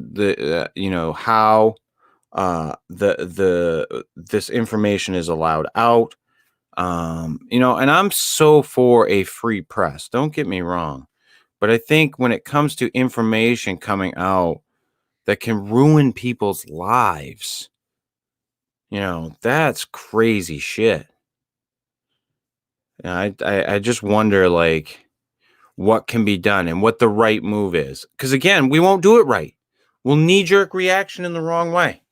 Speaker 1: information is allowed out. And I'm so for a free press. Don't get me wrong. But I think when it comes to information coming out that can ruin people's lives, that's crazy shit. I just wonder, like, what can be done and what the right move is. Because, again, we won't do it right. We'll knee-jerk reaction in the wrong way.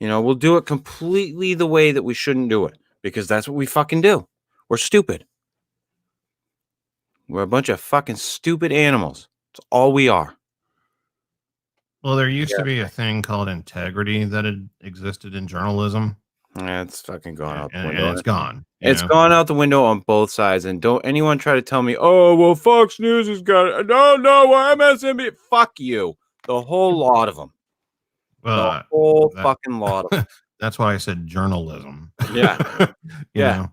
Speaker 1: We'll do it completely the way that we shouldn't do it, because that's what we fucking do. We're stupid. We're a bunch of fucking stupid animals. That's all we are.
Speaker 4: Well, there used to be a thing called integrity that had existed in journalism.
Speaker 1: Yeah, it's fucking gone out the window.
Speaker 4: And it's gone.
Speaker 1: It's gone out the window on both sides. And don't anyone try to tell me, oh, well, Fox News has got it. No, MSNBC. Fuck you. The whole lot of them. The whole fucking lot of them.
Speaker 4: That's why I said journalism.
Speaker 1: Yeah. Yeah.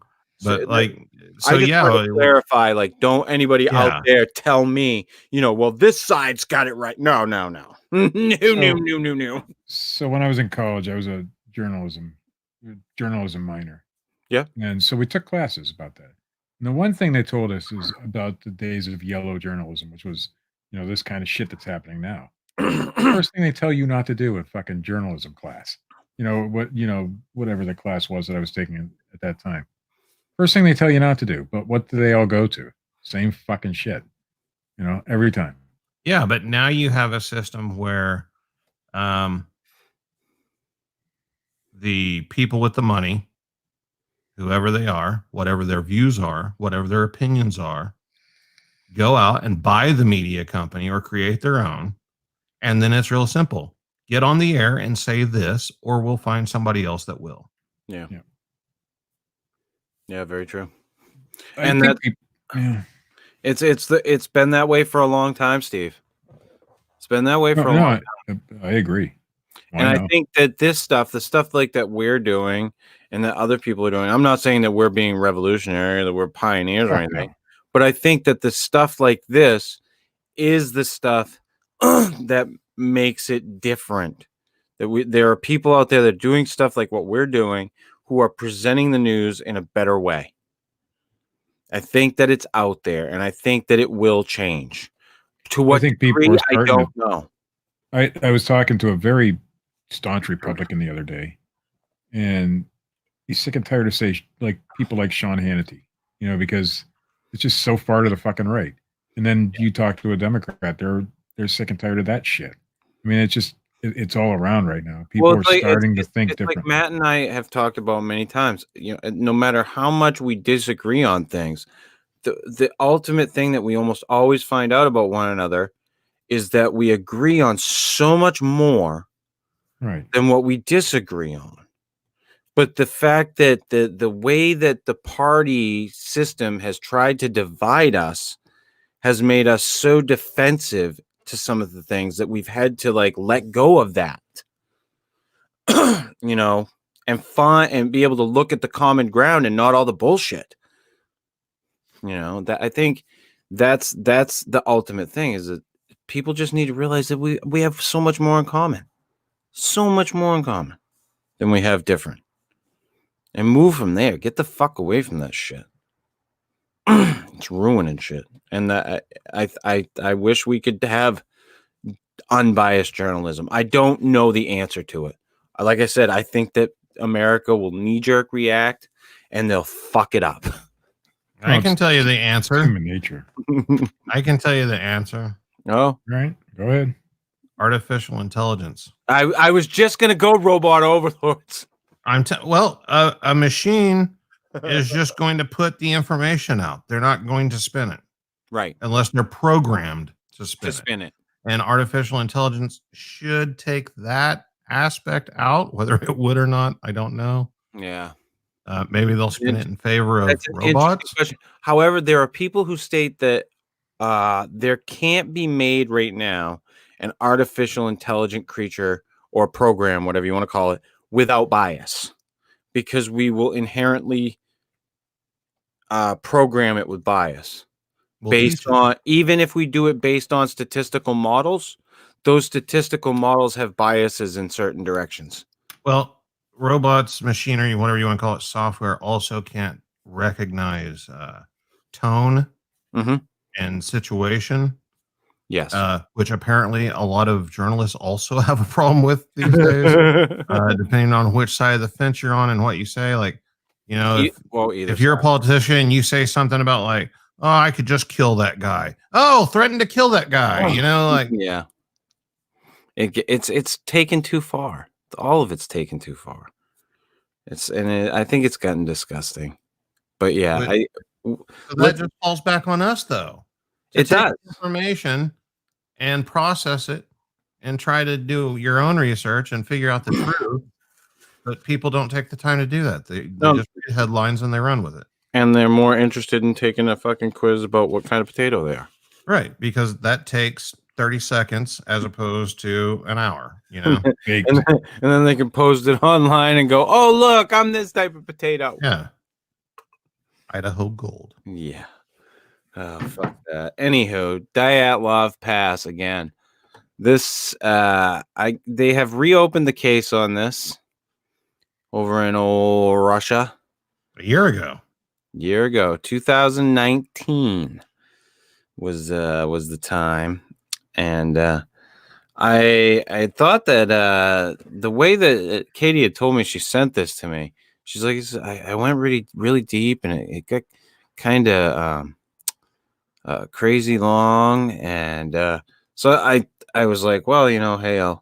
Speaker 4: But
Speaker 1: so,
Speaker 4: like,
Speaker 1: so I just want to clarify, like, don't anybody out there tell me, well, this side's got it right. No. No.
Speaker 2: So when I was in college, I was a journalism minor.
Speaker 1: Yeah.
Speaker 2: And so we took classes about that. And the one thing they told us is about the days of yellow journalism, which was, this kind of shit that's happening now. First thing they tell you not to do in fucking journalism class. Whatever the class was that I was taking at that time. First thing they tell you not to do, but what do they all go to? Same fucking shit. Every time.
Speaker 4: Yeah, but now you have a system where the people with the money, whoever they are, whatever their views are, whatever their opinions are, go out and buy the media company or create their own. And then it's real simple. Get on the air and say this, or we'll find somebody else that will.
Speaker 1: Yeah. Yeah, very true.
Speaker 2: And
Speaker 1: it's been that way for a long time, Steve. It's been that way for a long time.
Speaker 2: I agree.
Speaker 1: I think that the stuff like that we're doing and that other people are doing, I'm not saying that we're being revolutionary or that we're pioneers or anything, but I think that the stuff like this is the stuff that makes it different. There are people out there that are doing stuff like what we're doing who are presenting the news in a better way. I think that it's out there, and I think that it will change. To what degree, I don't know.
Speaker 2: I was talking to a very staunch Republican the other day, and he's sick and tired of people like Sean Hannity, because it's just so far to the fucking right. And then you talk to a Democrat, they're sick and tired of that shit. I mean, it's all around right now. People are starting to think differently.
Speaker 1: Like Matt and I have talked about many times. No matter how much we disagree on things, the ultimate thing that we almost always find out about one another is that we agree on so much more than what we disagree on. But the fact that the way that the party system has tried to divide us has made us so defensive to some of the things that we've had to let go of that, and be able to look at the common ground and not all the bullshit. That I think that's the ultimate thing, is that people just need to realize that we have so much more in common than we have different, and move from there. Get the fuck away from that shit. It's ruining shit. And I wish we could have unbiased journalism. I don't know the answer to it. Like I said, I think that America will knee-jerk react and they'll fuck it up.
Speaker 4: I can tell you the answer.
Speaker 2: Human nature.
Speaker 4: I can tell you the answer.
Speaker 1: Oh,
Speaker 2: right. Go ahead.
Speaker 4: Artificial intelligence.
Speaker 1: I was just gonna go robot overlords.
Speaker 4: A machine is just going to put the information out. They're not going to spin it.
Speaker 1: Right.
Speaker 4: Unless they're programmed to spin it. And artificial intelligence should take that aspect out. Whether it would or not, I don't know.
Speaker 1: Yeah.
Speaker 4: Maybe they'll spin it in favor of robots.
Speaker 1: However, there are people who state that there can't be made right now an artificial intelligent creature or program, whatever you want to call it, without bias, because we will inherently program it with bias. Based on, even if we do it based on statistical models, those statistical models have biases in certain directions.
Speaker 4: Well, robots, machinery, whatever you want to call it, software also can't recognize tone and situation.
Speaker 1: Yes.
Speaker 4: Which apparently a lot of journalists also have a problem with these days, depending on which side of the fence you're on and what you say. If you're a politician and you say something about oh, I could just kill that guy. Oh, threaten to kill that guy.
Speaker 1: Yeah. It's taken too far. All of it's taken too far. I think it's gotten disgusting. But yeah,
Speaker 4: that just falls back on us, though.
Speaker 1: It does.
Speaker 4: Information and process it and try to do your own research and figure out the truth. But people don't take the time to do that. They just read headlines and they run with it.
Speaker 1: And they're more interested in taking a fucking quiz about what kind of potato they are.
Speaker 4: Right, because that takes 30 seconds as opposed to an hour,
Speaker 1: and then they can post it online and go, oh, look, I'm this type of potato.
Speaker 4: Yeah. Idaho Gold.
Speaker 1: Yeah. Oh, fuck that. Anywho, Dyatlov Pass again. This they have reopened the case on this over in old Russia.
Speaker 4: A year ago, 2019
Speaker 1: was the time, and I thought that the way that Katie had told me she sent this to me, she's like, I went really deep, and it got kind of crazy long, and so I was like, well, hey, I'll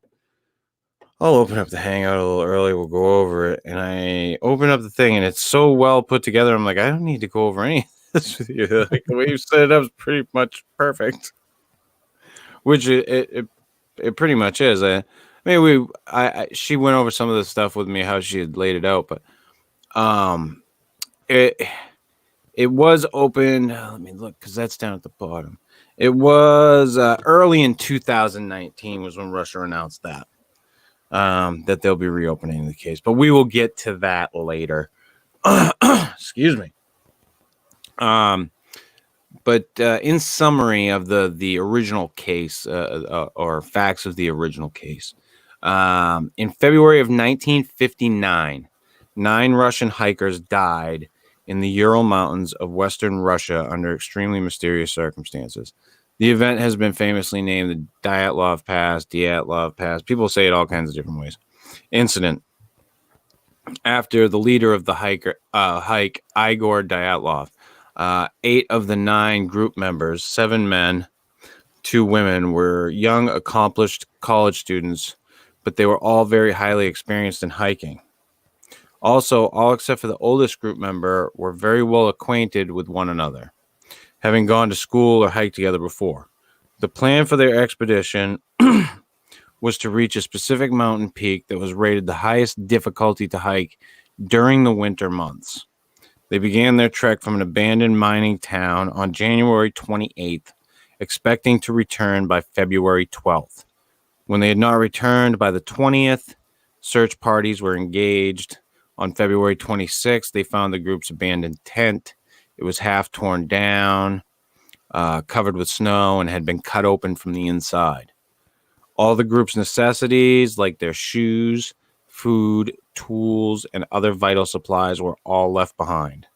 Speaker 1: open up the Hangout a little early. We'll go over it, and I open up the thing, and it's so well put together. I'm like, I don't need to go over any of this with you. Like, the way you set it up is pretty much perfect, which it pretty much is. I mean, she went over some of the stuff with me, how she had laid it out, but it was open. Let me look, because that's down at the bottom. It was early in 2019 was when Russia announced that they'll be reopening the case, but we will get to that later. Excuse me. But in summary of the original case, or facts of the original case, in February of 1959, 9 Russian hikers died in the Ural Mountains of Western Russia under extremely mysterious circumstances. The event has been famously named the Dyatlov Pass. People say it all kinds of different ways. Incident. After the leader of the hike, Igor Dyatlov, 8 of the 9 group members, 7 men, 2 women, were young, accomplished college students, but they were all very highly experienced in hiking. Also, all except for the oldest group member were very well acquainted with one another, having gone to school or hiked together before. The plan for their expedition was to reach a specific mountain peak that was rated the highest difficulty to hike during the winter months. They began their trek from an abandoned mining town on January 28th, expecting to return by February 12th. When they had not returned by the 20th, search parties were engaged. On February 26th, they found the group's abandoned tent. It was half torn down, covered with snow, and had been cut open from the inside. All the group's necessities, like their shoes, food, tools, and other vital supplies, were all left behind.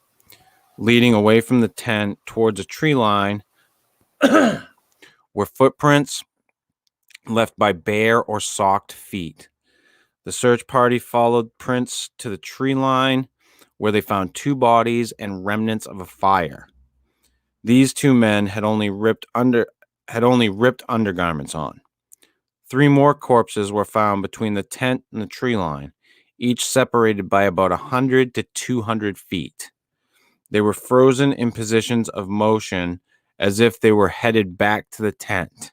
Speaker 1: Leading away from the tent towards a tree line were footprints left by bare or socked feet. The search party followed prints to the tree line, where they found 2 bodies and remnants of a fire. These 2 men had only ripped undergarments on. 3 more corpses were found between the tent and the tree line, each separated by about 100 to 200 feet. They were frozen in positions of motion as if they were headed back to the tent.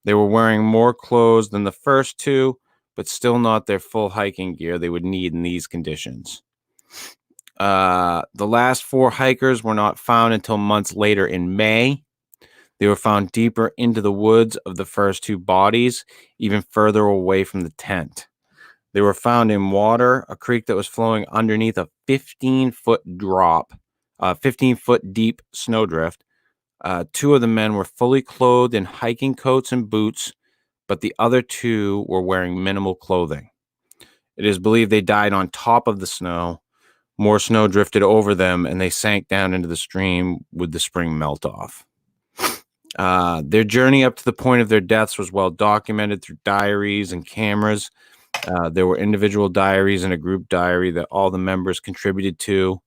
Speaker 1: They were wearing more clothes than the first 2, but still not their full hiking gear they would need in these conditions. The last 4 hikers were not found until months later in May. They were found deeper into the woods of the first 2 bodies, even further away from the tent. They were found in water, a creek that was flowing underneath a 15-foot deep snowdrift. 2 of the men were fully clothed in hiking coats and boots, but the other 2 were wearing minimal clothing. It is believed they died on top of the snow. More snow drifted over them, and they sank down into the stream with the spring melt off. Their journey up to the point of their deaths was well documented through diaries and cameras. There were individual diaries and a group diary that all the members contributed to.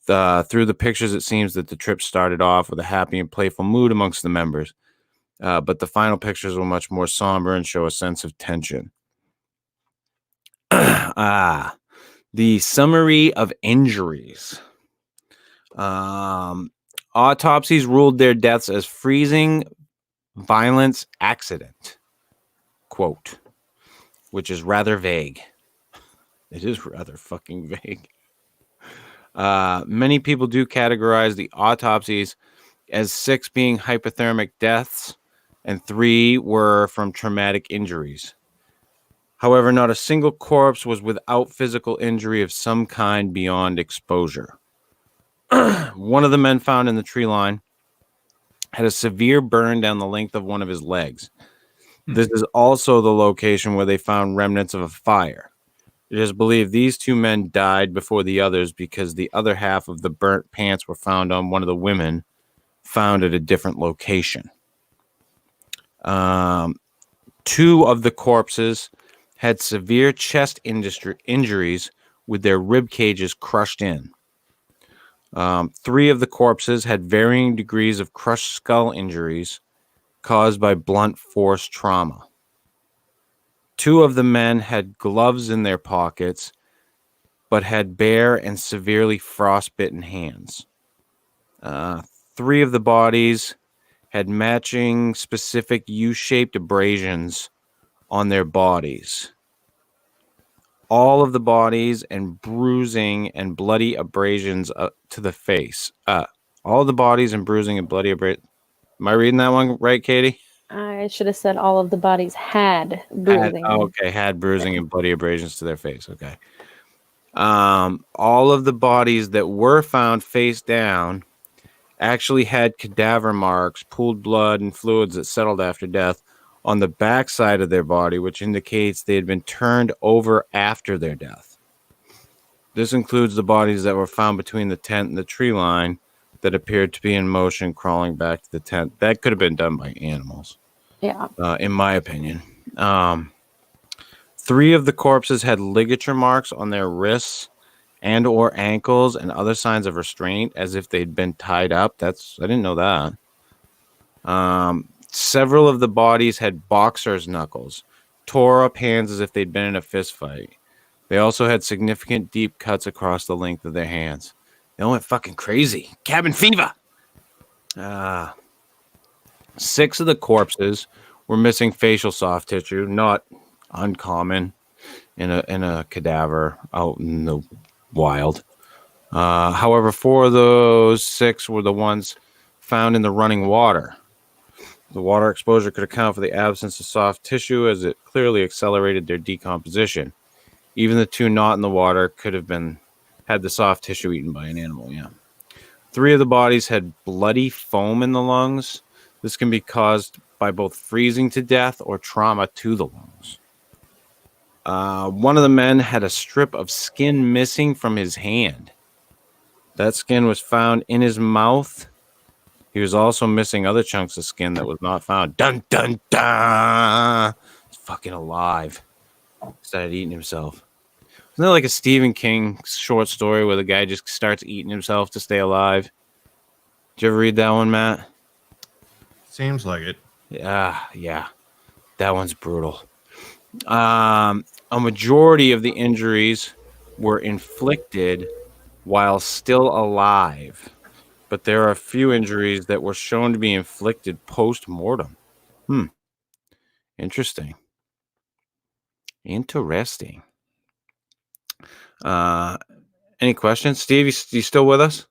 Speaker 1: Through the pictures, it seems that the trip started off with a happy and playful mood amongst the members. But the final pictures were much more somber and show a sense of tension. The summary of injuries. Autopsies ruled their deaths as freezing violence accident, quote, which is rather vague. It is rather fucking vague. Many people do categorize the autopsies as 6 being hypothermic deaths and 3 were from traumatic injuries. However, not a single corpse was without physical injury of some kind beyond exposure. One of the men found in the tree line had a severe burn down the length of one of his legs. This is also the location where they found remnants of a fire. It is believed these 2 men died before the others because the other half of the burnt pants were found on one of the women found at a different location. 2 of the corpses had severe chest injuries with their rib cages crushed in. 3 of the corpses had varying degrees of crushed skull injuries caused by blunt force trauma. 2 of the men had gloves in their pockets, but had bare and severely frostbitten hands. 3 of the bodies had matching specific U-shaped abrasions on their bodies. All of the bodies and bruising and bloody abrasions to the face. All of the bodies and bruising and bloody abrasions. Am I reading that one right, Katie?
Speaker 5: I should have said all of the bodies had bruising.
Speaker 1: Had bruising and bloody abrasions to their face. Okay. All of the bodies that were found face down actually had cadaver marks, pooled blood, and fluids that settled after death on the backside of their body, which indicates they had been turned over after their death. This includes the bodies that were found between the tent and the tree line that appeared to be in motion, crawling back to the tent. That could have been done by animals.
Speaker 5: Yeah.
Speaker 1: In my opinion. 3 of the corpses had ligature marks on their wrists and or ankles and other signs of restraint as if they'd been tied up. I didn't know that. Several of the bodies had boxer's knuckles, tore up hands as if they'd been in a fist fight. They also had significant deep cuts across the length of their hands. They went fucking crazy. Cabin fever. 6 of the corpses were missing facial soft tissue, not uncommon in a cadaver out in the wild. However, 4 of those 6 were the ones found in the running water. The water exposure could account for the absence of soft tissue, as it clearly accelerated their decomposition. Even the 2 not in the water could have had the soft tissue eaten by an animal. Yeah. 3 of the bodies had bloody foam in the lungs. This can be caused by both freezing to death or trauma to the lungs. One of the men had a strip of skin missing from his hand. That skin was found in his mouth. He was also missing other chunks of skin that was not found. Dun, dun, dun! He's fucking alive. Started eating himself. Isn't that like a Stephen King short story where the guy just starts eating himself to stay alive? Did you ever read that one, Matt?
Speaker 4: Seems like it.
Speaker 1: Yeah. That one's brutal. A majority of the injuries were inflicted while still alive, but there are a few injuries that were shown to be inflicted post-mortem. Interesting. Any questions? Steve, you still with us?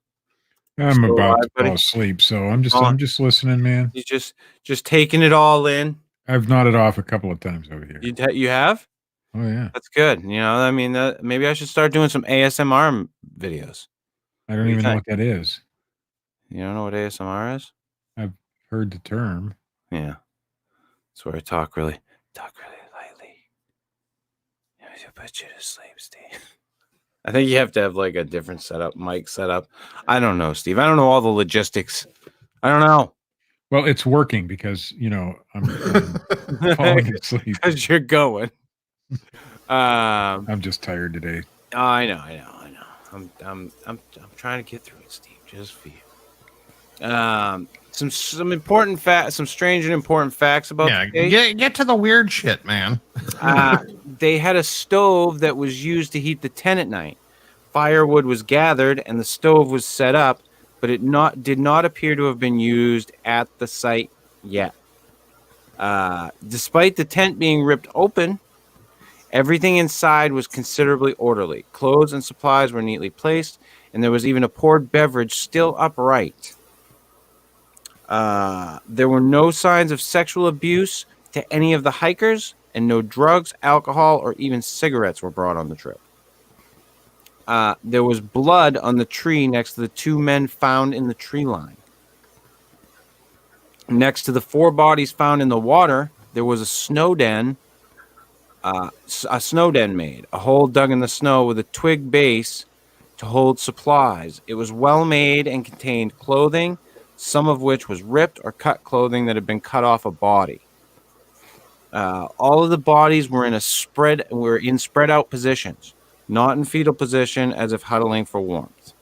Speaker 2: I'm about to fall asleep, so I'm just listening, man.
Speaker 1: You just taking it all in.
Speaker 2: I've nodded off a couple of times over here.
Speaker 1: You have?
Speaker 2: Oh yeah,
Speaker 1: that's good. You know, I mean, maybe I should start doing some ASMR videos.
Speaker 2: I don't even know what that is.
Speaker 1: You don't know what ASMR is?
Speaker 2: I've heard the term.
Speaker 1: Yeah, that's where I talk really lightly. To put you to sleep, Steve. I think you have to have like a different mic setup. I don't know, Steve. I don't know all the logistics. I don't know.
Speaker 2: Well, it's working because I'm falling asleep
Speaker 1: because you're going.
Speaker 2: I'm just tired today.
Speaker 1: I know. I'm trying to get through it, Steve, just for you. Some important facts, some strange and important facts about.
Speaker 4: Yeah, get to the weird shit, man.
Speaker 1: They had a stove that was used to heat the tent at night. Firewood was gathered and the stove was set up, but it did not appear to have been used at the site yet. Despite the tent being ripped open, everything inside was considerably orderly. Clothes and supplies were neatly placed, and there was even a poured beverage still upright. There were no signs of sexual abuse to any of the hikers, and no drugs, alcohol, or even cigarettes were brought on the trip. There was blood on the tree next to the 2 men found in the tree line. Next to the 4 bodies found in the water, there was a snow den. A snow den made, a hole dug in the snow with a twig base to hold supplies. It was well made and contained clothing, some of which was ripped or cut clothing that had been cut off a body. All of the bodies were in spread out positions, not in fetal position, as if huddling for warmth.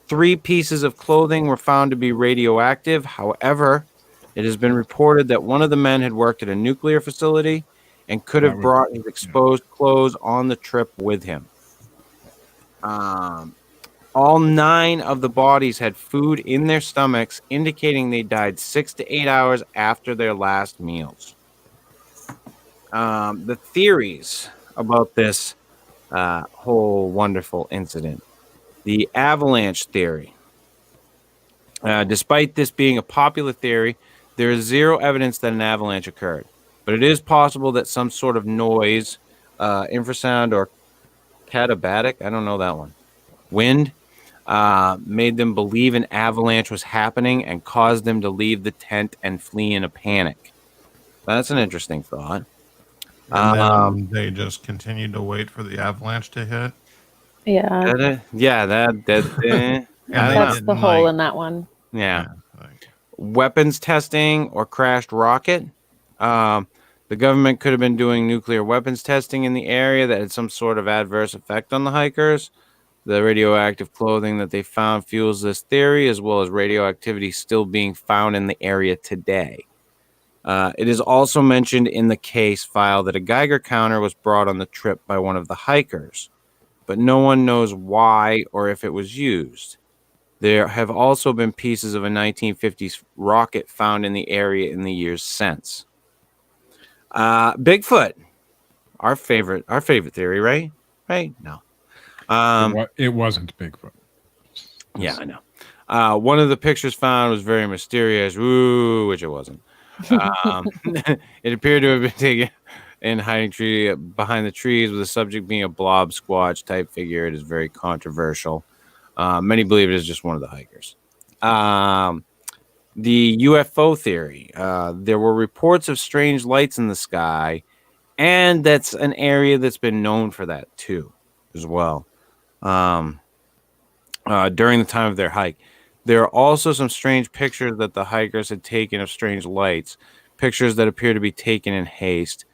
Speaker 1: 3 pieces of clothing were found to be radioactive. However, it has been reported that one of the men had worked at a nuclear facility and could have brought his exposed clothes on the trip with him. All 9 of the bodies had food in their stomachs, indicating they died 6 to 8 hours after their last meals. The theories about this whole wonderful incident. The Avalanche Theory. Despite this being a popular theory, there is 0 evidence that an avalanche occurred. But it is possible that some sort of noise, infrasound or katabatic, I don't know that one, wind, made them believe an avalanche was happening and caused them to leave the tent and flee in a panic. That's an interesting thought.
Speaker 4: And then they just continued to wait for the avalanche to hit.
Speaker 5: Yeah. That's the hole in that one.
Speaker 1: Yeah. Weapons testing or crashed rocket. The government could have been doing nuclear weapons testing in the area that had some sort of adverse effect on the hikers. The radioactive clothing that they found fuels this theory, as well as radioactivity still being found in the area today. It is also mentioned in the case file that a Geiger counter was brought on the trip by one of the hikers, but no one knows why or if it was used. There have also been pieces of a 1950s rocket found in the area in the years since. Bigfoot, our favorite theory, right? Right? No.
Speaker 2: It wasn't Bigfoot.
Speaker 1: Yeah, I know. One of the pictures found was very mysterious, which it wasn't. It appeared to have been taken in hiding behind the trees, with the subject being a blob squatch type figure. It is very controversial. Many believe it is just one of the hikers. The UFO theory. There were reports of strange lights in the sky, and that's an area that's been known for that too, as well. During the time of their hike. There are also some strange pictures that the hikers had taken of strange lights, pictures that appear to be taken in haste.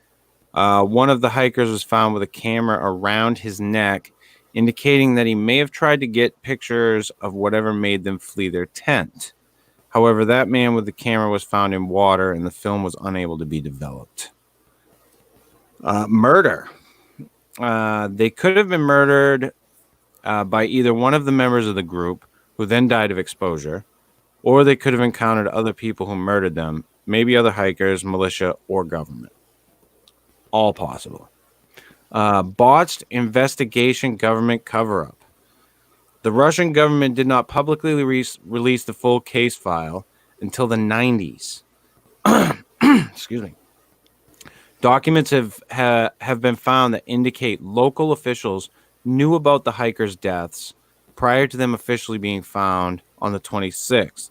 Speaker 1: One of the hikers was found with a camera around his neck, indicating that he may have tried to get pictures of whatever made them flee their tent. However, that man with the camera was found in water, and the film was unable to be developed. Murder. They could have been murdered by either one of the members of the group, who then died of exposure, or they could have encountered other people who murdered them, maybe other hikers, militia, or government. All possible. Botched investigation government cover-up. The Russian government did not publicly release the full case file until the 90s. Excuse me. Documents have been found that indicate local officials knew about the hikers' deaths prior to them officially being found on the 26th.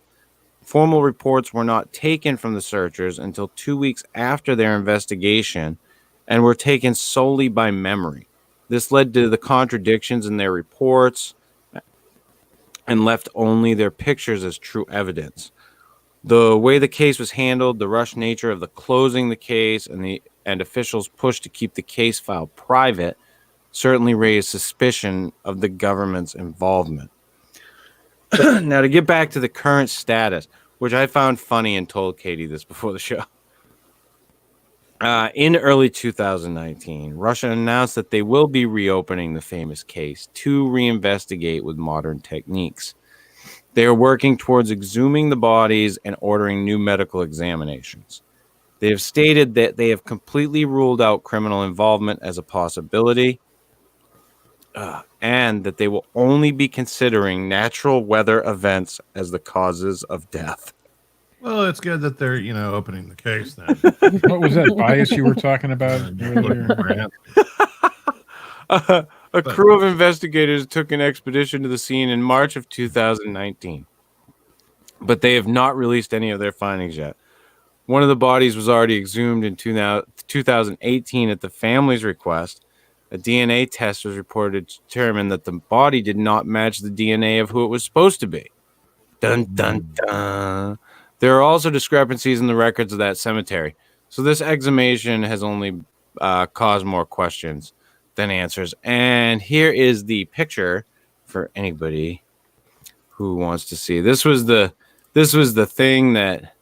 Speaker 1: Formal reports were not taken from the searchers until 2 weeks after their investigation and were taken solely by memory. This led to the contradictions in their reports and left only their pictures as true evidence. The way the case was handled, the rushed nature of the closing the case, and officials' push to keep the case file private certainly raised suspicion of the government's involvement. Now, to get back to the current status, which I found funny and told Katie this before the show. In early 2019, Russia announced that they will be reopening the famous case to reinvestigate with modern techniques. They are working towards exhuming the bodies and ordering new medical examinations. They have stated that they have completely ruled out criminal involvement as a possibility, and that they will only be considering natural weather events as the causes of death.
Speaker 4: Well, it's good that they're, opening the case then.
Speaker 2: What was that bias you were talking about earlier?
Speaker 1: A crew of investigators took an expedition to the scene in March of 2019, but they have not released any of their findings yet. One of the bodies was already exhumed in 2018 at the family's request. A DNA test was reported to determine that the body did not match the DNA of who it was supposed to be. Dun, dun, dun. There are also discrepancies in the records of that cemetery. So this exhumation has only caused more questions than answers. And here is the picture for anybody who wants to see. This was the thing that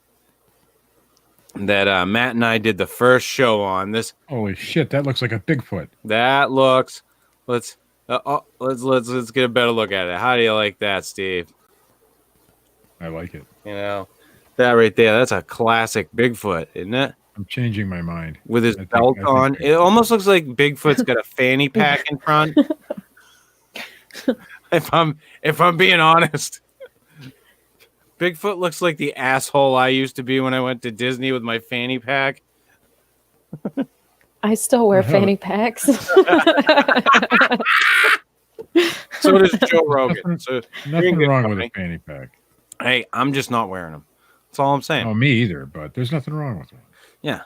Speaker 1: Matt and I did the first show on. This
Speaker 2: Holy shit, that looks like a Bigfoot.
Speaker 1: that looks. Let's get a better look at it. How do you like that, Steve?
Speaker 2: I like it.
Speaker 1: You know, that right there. That's a classic Bigfoot, isn't it?
Speaker 2: I'm changing my mind.
Speaker 1: With his
Speaker 2: I think-
Speaker 1: belt
Speaker 2: I think
Speaker 1: on.
Speaker 2: I-
Speaker 1: It almost looks like Bigfoot's got a fanny pack in front. If I'm being honest. Bigfoot looks like the asshole I used to be when I went to Disney with my fanny pack.
Speaker 5: I still wear
Speaker 2: Hell.
Speaker 5: fanny packs.
Speaker 1: So does Joe Rogan. So
Speaker 2: Nothing
Speaker 1: good
Speaker 2: wrong with
Speaker 1: company.
Speaker 2: a fanny pack.
Speaker 1: Hey, I'm just not wearing them. That's all I'm saying.
Speaker 2: No, me either, but there's nothing wrong with it.
Speaker 1: Yeah.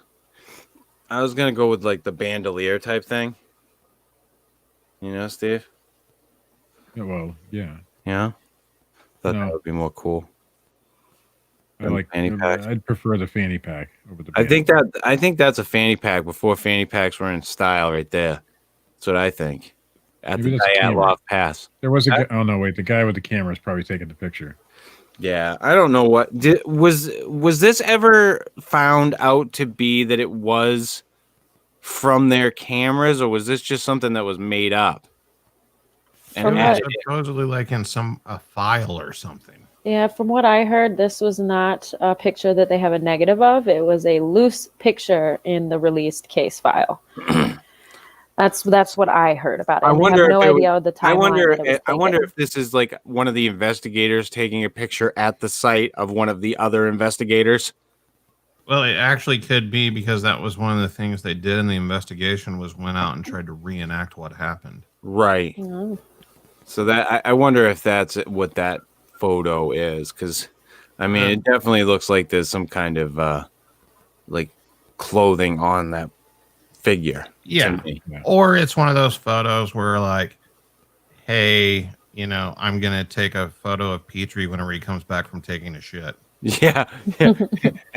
Speaker 1: I was gonna go with like the bandolier type thing. You know, Steve?
Speaker 2: Yeah, well, yeah.
Speaker 1: Yeah. Thought
Speaker 2: No.
Speaker 1: that would be more cool.
Speaker 2: I
Speaker 1: Than
Speaker 2: like.
Speaker 1: fanny packs.
Speaker 2: I'd prefer the fanny pack over the.
Speaker 1: I think that's a fanny pack before fanny packs were in style right there. That's what I think. At
Speaker 2: Maybe
Speaker 1: the
Speaker 2: that's a camera.
Speaker 1: Dyatlov Pass.
Speaker 2: There was a guy. Oh no, wait. The guy with the camera is probably taking the picture.
Speaker 1: Yeah, I don't know what was this ever found out to be that it was from their cameras, or was this just something that was made up? And
Speaker 5: From
Speaker 1: added
Speaker 5: what-
Speaker 1: in?
Speaker 4: Supposedly like in a file or something.
Speaker 5: Yeah, from what I heard, this was not a picture that they have a negative of. It was a loose picture in the released case file. That's what I heard about it.
Speaker 1: I wonder
Speaker 5: have no
Speaker 1: if it
Speaker 5: idea the timeline.
Speaker 1: I wonder.
Speaker 5: that it was
Speaker 1: I wonder
Speaker 5: taken.
Speaker 1: if this is like one of the investigators taking a picture at the site of one of the other investigators.
Speaker 4: Well, it actually could be because that was one of the things they did in the investigation was went out and tried to reenact what happened.
Speaker 1: Right.
Speaker 5: Oh.
Speaker 1: So that I wonder if that's what that photo is, because I mean it definitely looks like there's some kind of like clothing on that figure.
Speaker 4: Yeah.
Speaker 1: to me.
Speaker 4: Or it's one of those photos where like, hey, you know, I'm going to take a photo of Petrie whenever he comes back from taking a shit.
Speaker 1: Yeah.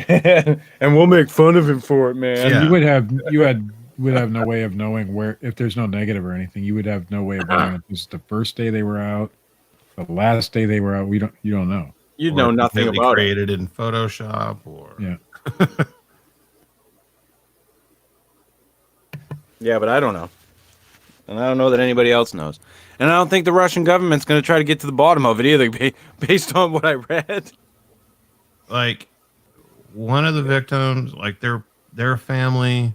Speaker 1: And we'll make fun of him for it, man.
Speaker 4: Yeah.
Speaker 2: You would have no way of knowing where, if there's no negative or anything, you would have no way of knowing if this is the first day they were out, the last day they were out. You don't know.
Speaker 1: You
Speaker 4: Or
Speaker 1: know nothing
Speaker 4: completely
Speaker 1: about it.
Speaker 4: created in Photoshop or
Speaker 2: Yeah.
Speaker 1: Yeah, but I don't know. And I don't know that anybody else knows. And I don't think the Russian government's going to try to get to the bottom of it either, based on what I read.
Speaker 4: like one of the victims, like their family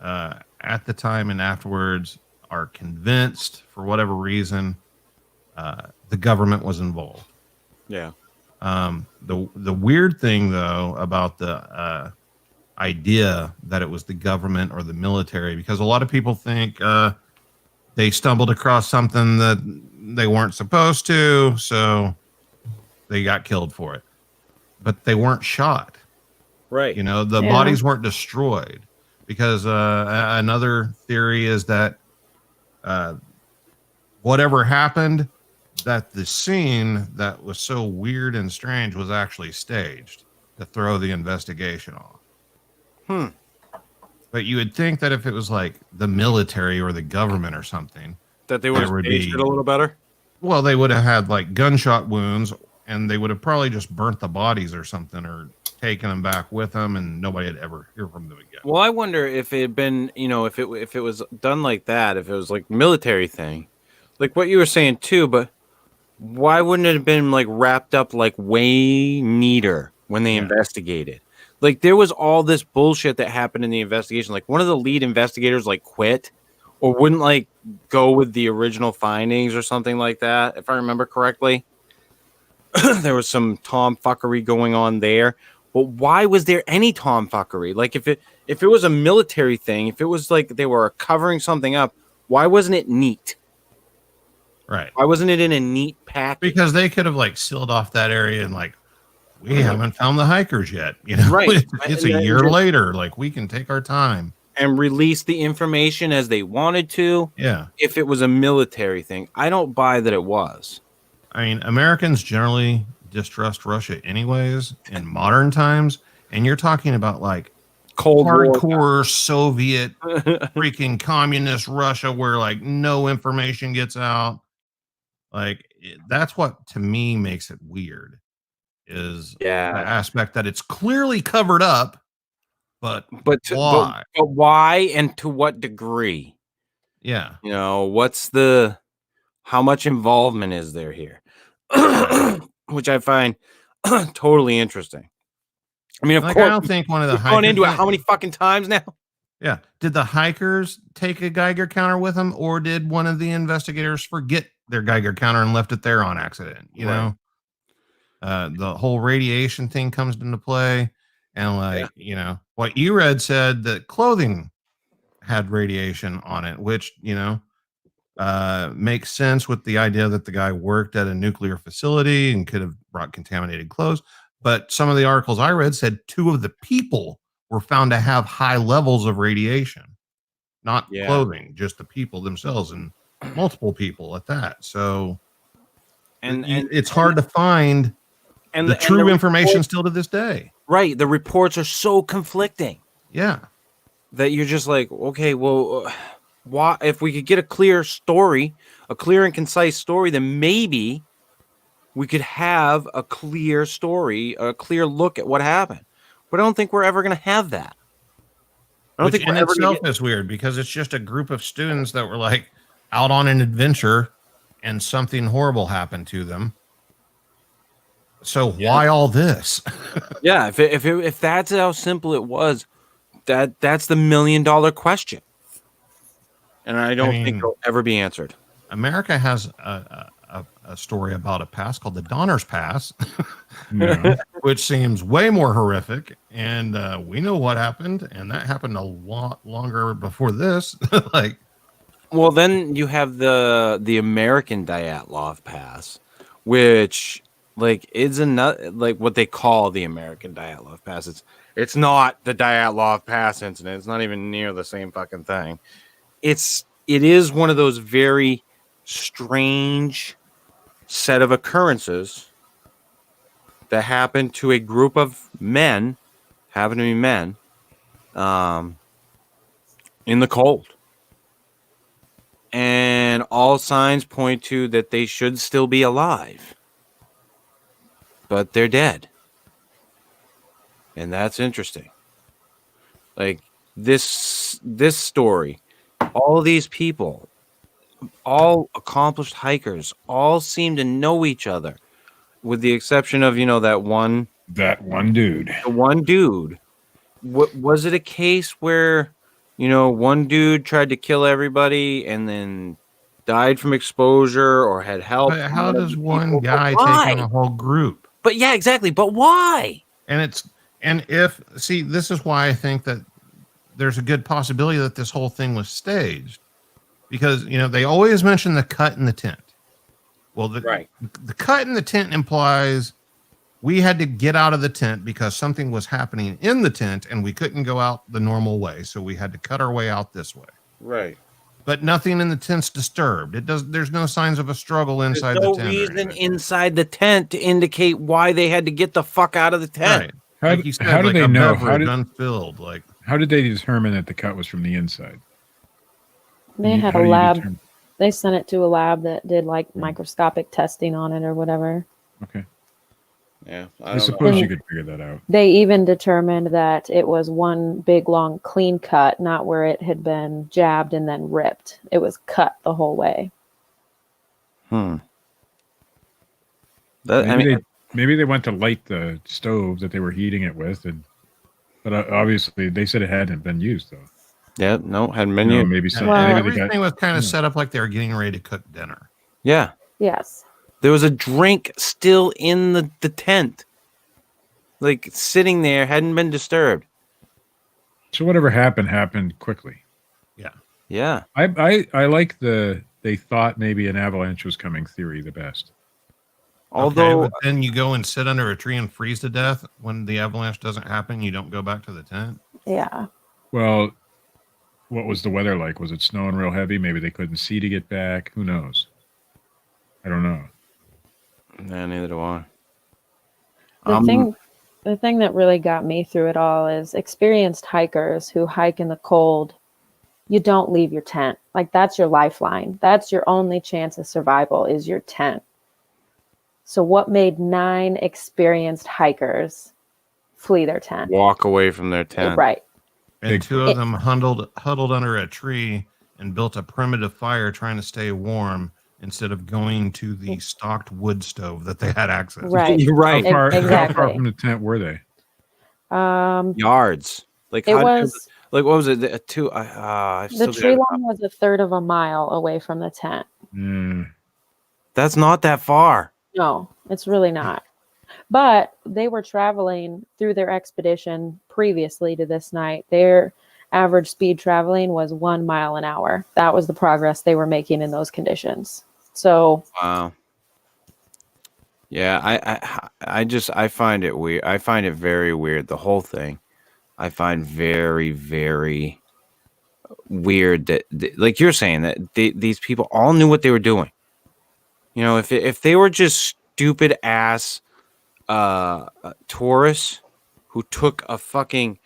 Speaker 4: at the time and afterwards are convinced for whatever reason the government was involved.
Speaker 1: Yeah.
Speaker 4: The weird thing though about the idea that it was the government or the military, because a lot of people think they stumbled across something that they weren't supposed to, so they got killed for it. But they weren't shot.
Speaker 1: Right.
Speaker 4: You know, the
Speaker 5: Yeah.
Speaker 4: bodies weren't destroyed, because another theory is that whatever happened, that the scene that was so weird and strange was actually staged to throw the investigation off. But you would think that if it was like the military or the government or something,
Speaker 1: That they would have
Speaker 4: There would
Speaker 1: staged
Speaker 4: be-
Speaker 1: it a little better.
Speaker 4: well, they would have had like gunshot wounds, and they would have probably just burnt the bodies or something, or taken them back with them, and nobody would ever hear from them again.
Speaker 1: Well, I wonder if it had been, you know, if it was done like that, if it was like military thing, like what you were saying too. But why wouldn't it have been like wrapped up like way neater when they investigated? Like there was all this bullshit that happened in the investigation. Like one of the lead investigators like quit, or wouldn't like go with the original findings or something like that, if I remember correctly. There was some tomfuckery going on there. But why was there any tomfuckery? Like if it was a military thing, if it was like they were covering something up, why wasn't it neat?
Speaker 4: Right.
Speaker 1: Why wasn't it in a neat package?
Speaker 4: Because they could have like sealed off that area and like, we haven't found the hikers yet. You know,
Speaker 1: Right.
Speaker 4: It's
Speaker 1: And
Speaker 4: a
Speaker 1: then
Speaker 4: year
Speaker 1: just-
Speaker 4: later. Like we can take our time.
Speaker 1: And release the information as they wanted to.
Speaker 4: Yeah.
Speaker 1: If it was a military thing, I don't buy that it was.
Speaker 4: I mean, Americans generally distrust Russia anyways in modern times. And you're talking about like
Speaker 1: Cold War.
Speaker 4: hardcore Soviet freaking communist Russia where like no information gets out. Like that's what to me makes it weird is the aspect that it's clearly covered up, but why?
Speaker 1: But why and to what degree?
Speaker 4: Yeah.
Speaker 1: You know, how much involvement is there here? Which I find totally interesting. I mean, of course,
Speaker 4: I don't think one of the hikers
Speaker 1: gone into it how many fucking times now?
Speaker 4: Yeah. Did the hikers take a Geiger counter with them, or did one of the investigators forget their Geiger counter and left it there on accident? You know, the whole radiation thing comes into play. And like, you know, what you read said that clothing had radiation on it, which, you know, makes sense with the idea that the guy worked at a nuclear facility and could have brought contaminated clothes. But some of the articles I read said 2 of the people were found to have high levels of radiation, not clothing, just the people themselves and multiple people at that. So, and it's hard to find the true information still to this day.
Speaker 1: Right. The reports are so conflicting.
Speaker 4: Yeah.
Speaker 1: That you're just like, okay, well, why? If we could get a clear story, a clear and concise story, then maybe we could have a clear story, a clear look at what happened. But I don't think we're ever going to have that. I don't
Speaker 4: Which
Speaker 1: think
Speaker 4: in itself is weird because it's just a group of students that were like out on an adventure and something horrible happened to them. So why all this?
Speaker 1: Yeah, if that's how simple it was, that's the $1 million question. And I don't think it'll ever be answered.
Speaker 4: America has a story about a pass called the Donner's Pass, which seems way more horrific. And we know what happened, and that happened a lot longer before this.
Speaker 1: Well, then you have the American Dyatlov Pass, which is another what they call the American Dyatlov Pass. It's not the Dyatlov Pass incident. It's not even near the same fucking thing. It is one of those very strange set of occurrences that happened to a group of men, in the cold. And all signs point to that they should still be alive. But they're dead. And that's interesting. Like this story, all these people, all accomplished hikers, all seem to know each other, with the exception of that one
Speaker 2: dude.
Speaker 1: The one dude. What was it? A case where one dude tried to kill everybody and then died from exposure or had help?
Speaker 4: But how does one guy take on a whole group?
Speaker 1: But yeah, exactly. But why?
Speaker 4: This is why I think that there's a good possibility that this whole thing was staged, because they always mention the cut in the tent. Well, the cut in the tent implies we had to get out of the tent because something was happening in the tent and we couldn't go out the normal way, so we had to cut our way out this way.
Speaker 1: Right.
Speaker 4: But nothing in the tent's disturbed. There's no signs of a struggle inside the tent.
Speaker 1: There's no reason inside the tent to indicate why they had to get the fuck out of the tent.
Speaker 4: Right.
Speaker 2: How did they know?
Speaker 4: Unfilled.
Speaker 2: How did they determine that the cut was from the inside?
Speaker 5: They had a lab. They sent it to a lab that did microscopic testing on it or whatever.
Speaker 2: Okay.
Speaker 1: Yeah.
Speaker 2: I suppose you could figure that out.
Speaker 5: They even determined that it was one big, long, clean cut, not where it had been jabbed and then ripped. It was cut the whole way.
Speaker 2: Maybe they went to light the stove that they were heating it with, but obviously they said it hadn't been used, though.
Speaker 1: Yeah, no, hadn't been used.
Speaker 2: Maybe
Speaker 4: everything was kind of set up like they were getting ready to cook dinner.
Speaker 1: Yeah.
Speaker 5: Yes.
Speaker 1: There was a drink still in the tent, sitting there, hadn't been disturbed.
Speaker 2: So whatever happened quickly.
Speaker 4: Yeah.
Speaker 1: Yeah.
Speaker 2: I like they thought maybe an avalanche was coming theory the best.
Speaker 1: Although
Speaker 4: then you go and sit under a tree and freeze to death when the avalanche doesn't happen, you don't go back to the tent.
Speaker 5: Yeah.
Speaker 2: Well, what was the weather like? Was it snowing real heavy? Maybe they couldn't see to get back. Who knows? I don't know.
Speaker 1: Nah, neither do I.
Speaker 5: The thing that really got me through it all is experienced hikers who hike in the cold. You don't leave your tent. Like, that's your lifeline. That's your only chance of survival is your tent. So what made 9 experienced hikers flee their tent?
Speaker 1: Walk away from their tent.
Speaker 5: Right.
Speaker 4: And 2 of them huddled under a tree and built a primitive fire trying to stay warm instead of going to the stocked wood stove that they had access to.
Speaker 5: Right.
Speaker 1: You're right.
Speaker 2: How far from the tent were they?
Speaker 1: Yards. Like,
Speaker 5: it was
Speaker 1: like, what was it? The
Speaker 5: tree line was a third of a mile away from the tent.
Speaker 1: That's not that far.
Speaker 5: No, it's really not. But they were traveling through their expedition previously to this night. Their average speed traveling was 1 mile an hour. That was the progress they were making in those conditions. So
Speaker 1: wow. Yeah, I find it weird. I find it very weird. The whole thing, I find very, very weird that like you're saying, that these people all knew what they were doing. You know, if they were just stupid ass tourists who took a fucking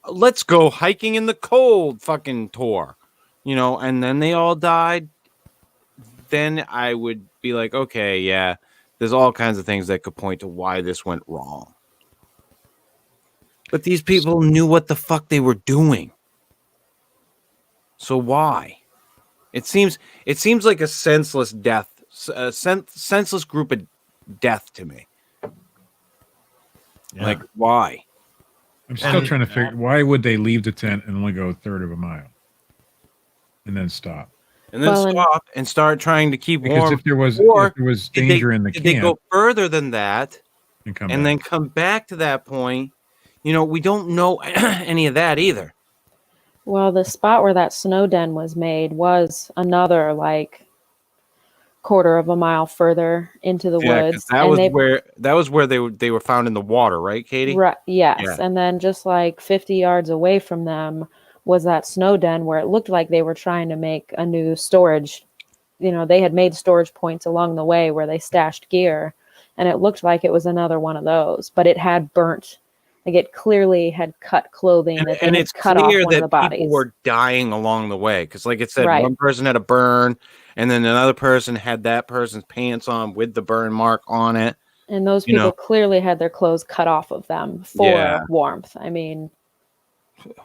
Speaker 1: let's go hiking in the cold fucking tour, you know, and then they all died, then I would be like, okay, yeah, there's all kinds of things that could point to why this went wrong. But these people knew what the fuck they were doing. So why? It seems like a senseless death, a senseless group of death to me. Yeah. Like, why?
Speaker 2: I'm still trying to figure, why would they leave the tent and only go a third of a mile and then stop?
Speaker 1: And then stop and start trying to keep warm.
Speaker 2: Because if there was danger in the camp,
Speaker 1: they go further than that
Speaker 2: and
Speaker 1: then come back to that point. You know, we don't know any of that either.
Speaker 5: Well, the spot where that snow den was made was another like quarter of a mile further into the woods.
Speaker 1: That was where they were found in the water, right, Katie?
Speaker 5: Right. Yes.
Speaker 1: Yeah.
Speaker 5: And then just like 50 yards away from them was that snow den where it looked like they were trying to make a new storage. You know, they had made storage points along the way where they stashed gear, and it looked like it was another one of those, but it had burnt. Like, it clearly had cut clothing
Speaker 1: and it's
Speaker 5: cut
Speaker 1: clear
Speaker 5: off one
Speaker 1: that
Speaker 5: of the bodies.
Speaker 1: people were dying along the way because, like it said,
Speaker 5: Right.
Speaker 1: one person had a burn, and then another person had that person's pants on with the burn mark on it.
Speaker 5: And those people clearly had their clothes cut off of them for warmth. I mean,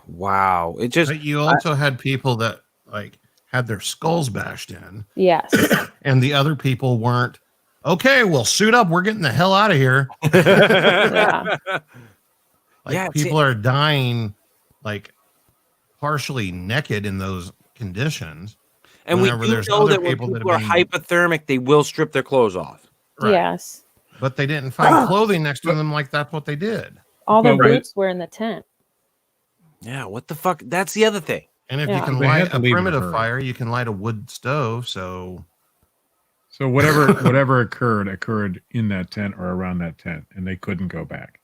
Speaker 1: wow!
Speaker 4: But you also had people that like had their skulls bashed in.
Speaker 5: Yes.
Speaker 4: And the other people weren't. Okay, well, suit up. We're getting the hell out of here.
Speaker 5: Yeah.
Speaker 4: People are dying like partially naked in those conditions.
Speaker 1: And we do know that when people are hypothermic, they will strip their clothes off.
Speaker 4: Right.
Speaker 5: Yes.
Speaker 4: But they didn't find clothing next to them like that's what they did.
Speaker 5: All their boots were in the tent.
Speaker 1: Yeah, what the fuck? That's the other thing.
Speaker 4: And if you can light a primitive fire, you can light a wood stove. So
Speaker 2: whatever occurred in that tent or around that tent, and they couldn't go back.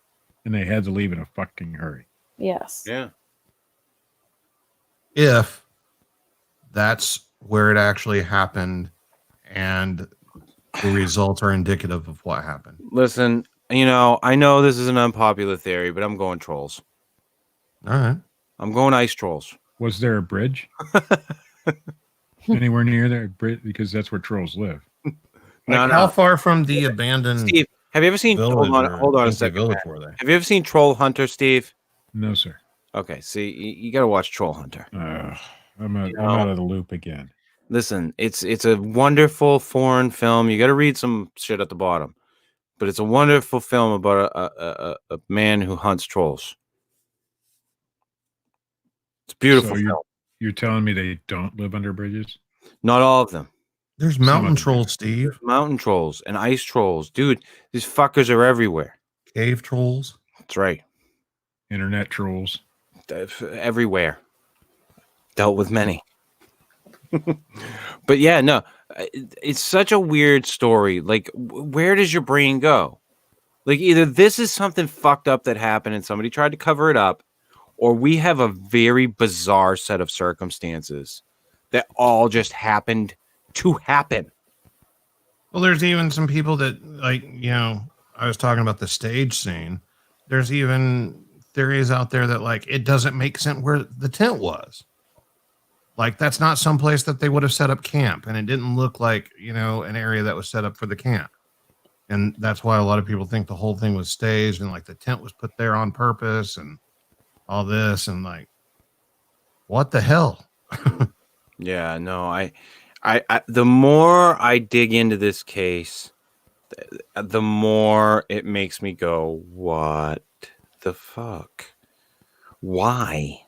Speaker 2: And they had to leave in a fucking hurry.
Speaker 5: Yes.
Speaker 1: Yeah.
Speaker 4: If that's where it actually happened and the results are indicative of what happened.
Speaker 1: Listen, I know this is an unpopular theory, but I'm going trolls.
Speaker 4: All right.
Speaker 1: I'm going ice trolls.
Speaker 2: Was there a bridge? Anywhere near there? Because that's where trolls live.
Speaker 4: How far from the abandoned...
Speaker 1: Steve, have you ever seen... Hold on a second. Have you ever seen Troll Hunter, Steve?
Speaker 2: No, sir.
Speaker 1: Okay, see, you got to watch Troll Hunter.
Speaker 2: I'm out of the loop again.
Speaker 1: Listen, it's a wonderful foreign film. You got to read some shit at the bottom, but it's a wonderful film about a man who hunts trolls. It's a beautiful film.
Speaker 2: You're telling me they don't live under bridges?
Speaker 1: Not all of them.
Speaker 4: There's mountain trolls, Steve.
Speaker 1: There's mountain trolls and ice trolls. Dude, these fuckers are everywhere.
Speaker 4: Cave trolls.
Speaker 1: That's right.
Speaker 2: Internet trolls.
Speaker 1: Everywhere. Dealt with many. But yeah, no. It's such a weird story. Like, where does your brain go? Like, either this is something fucked up that happened and somebody tried to cover it up, or we have a very bizarre set of circumstances that all just happened to happen.
Speaker 4: Well, there's even some people that, I was talking about the stage scene. There's even theories out there that like it doesn't make sense where the tent was. Like that's not someplace that they would have set up camp, and it didn't look like, you know, an area that was set up for the camp. And that's why a lot of people think the whole thing was staged and like the tent was put there on purpose and all this and like, what the hell?
Speaker 1: Yeah, no, I the more I dig into this case, the more it makes me go, what the fuck? Why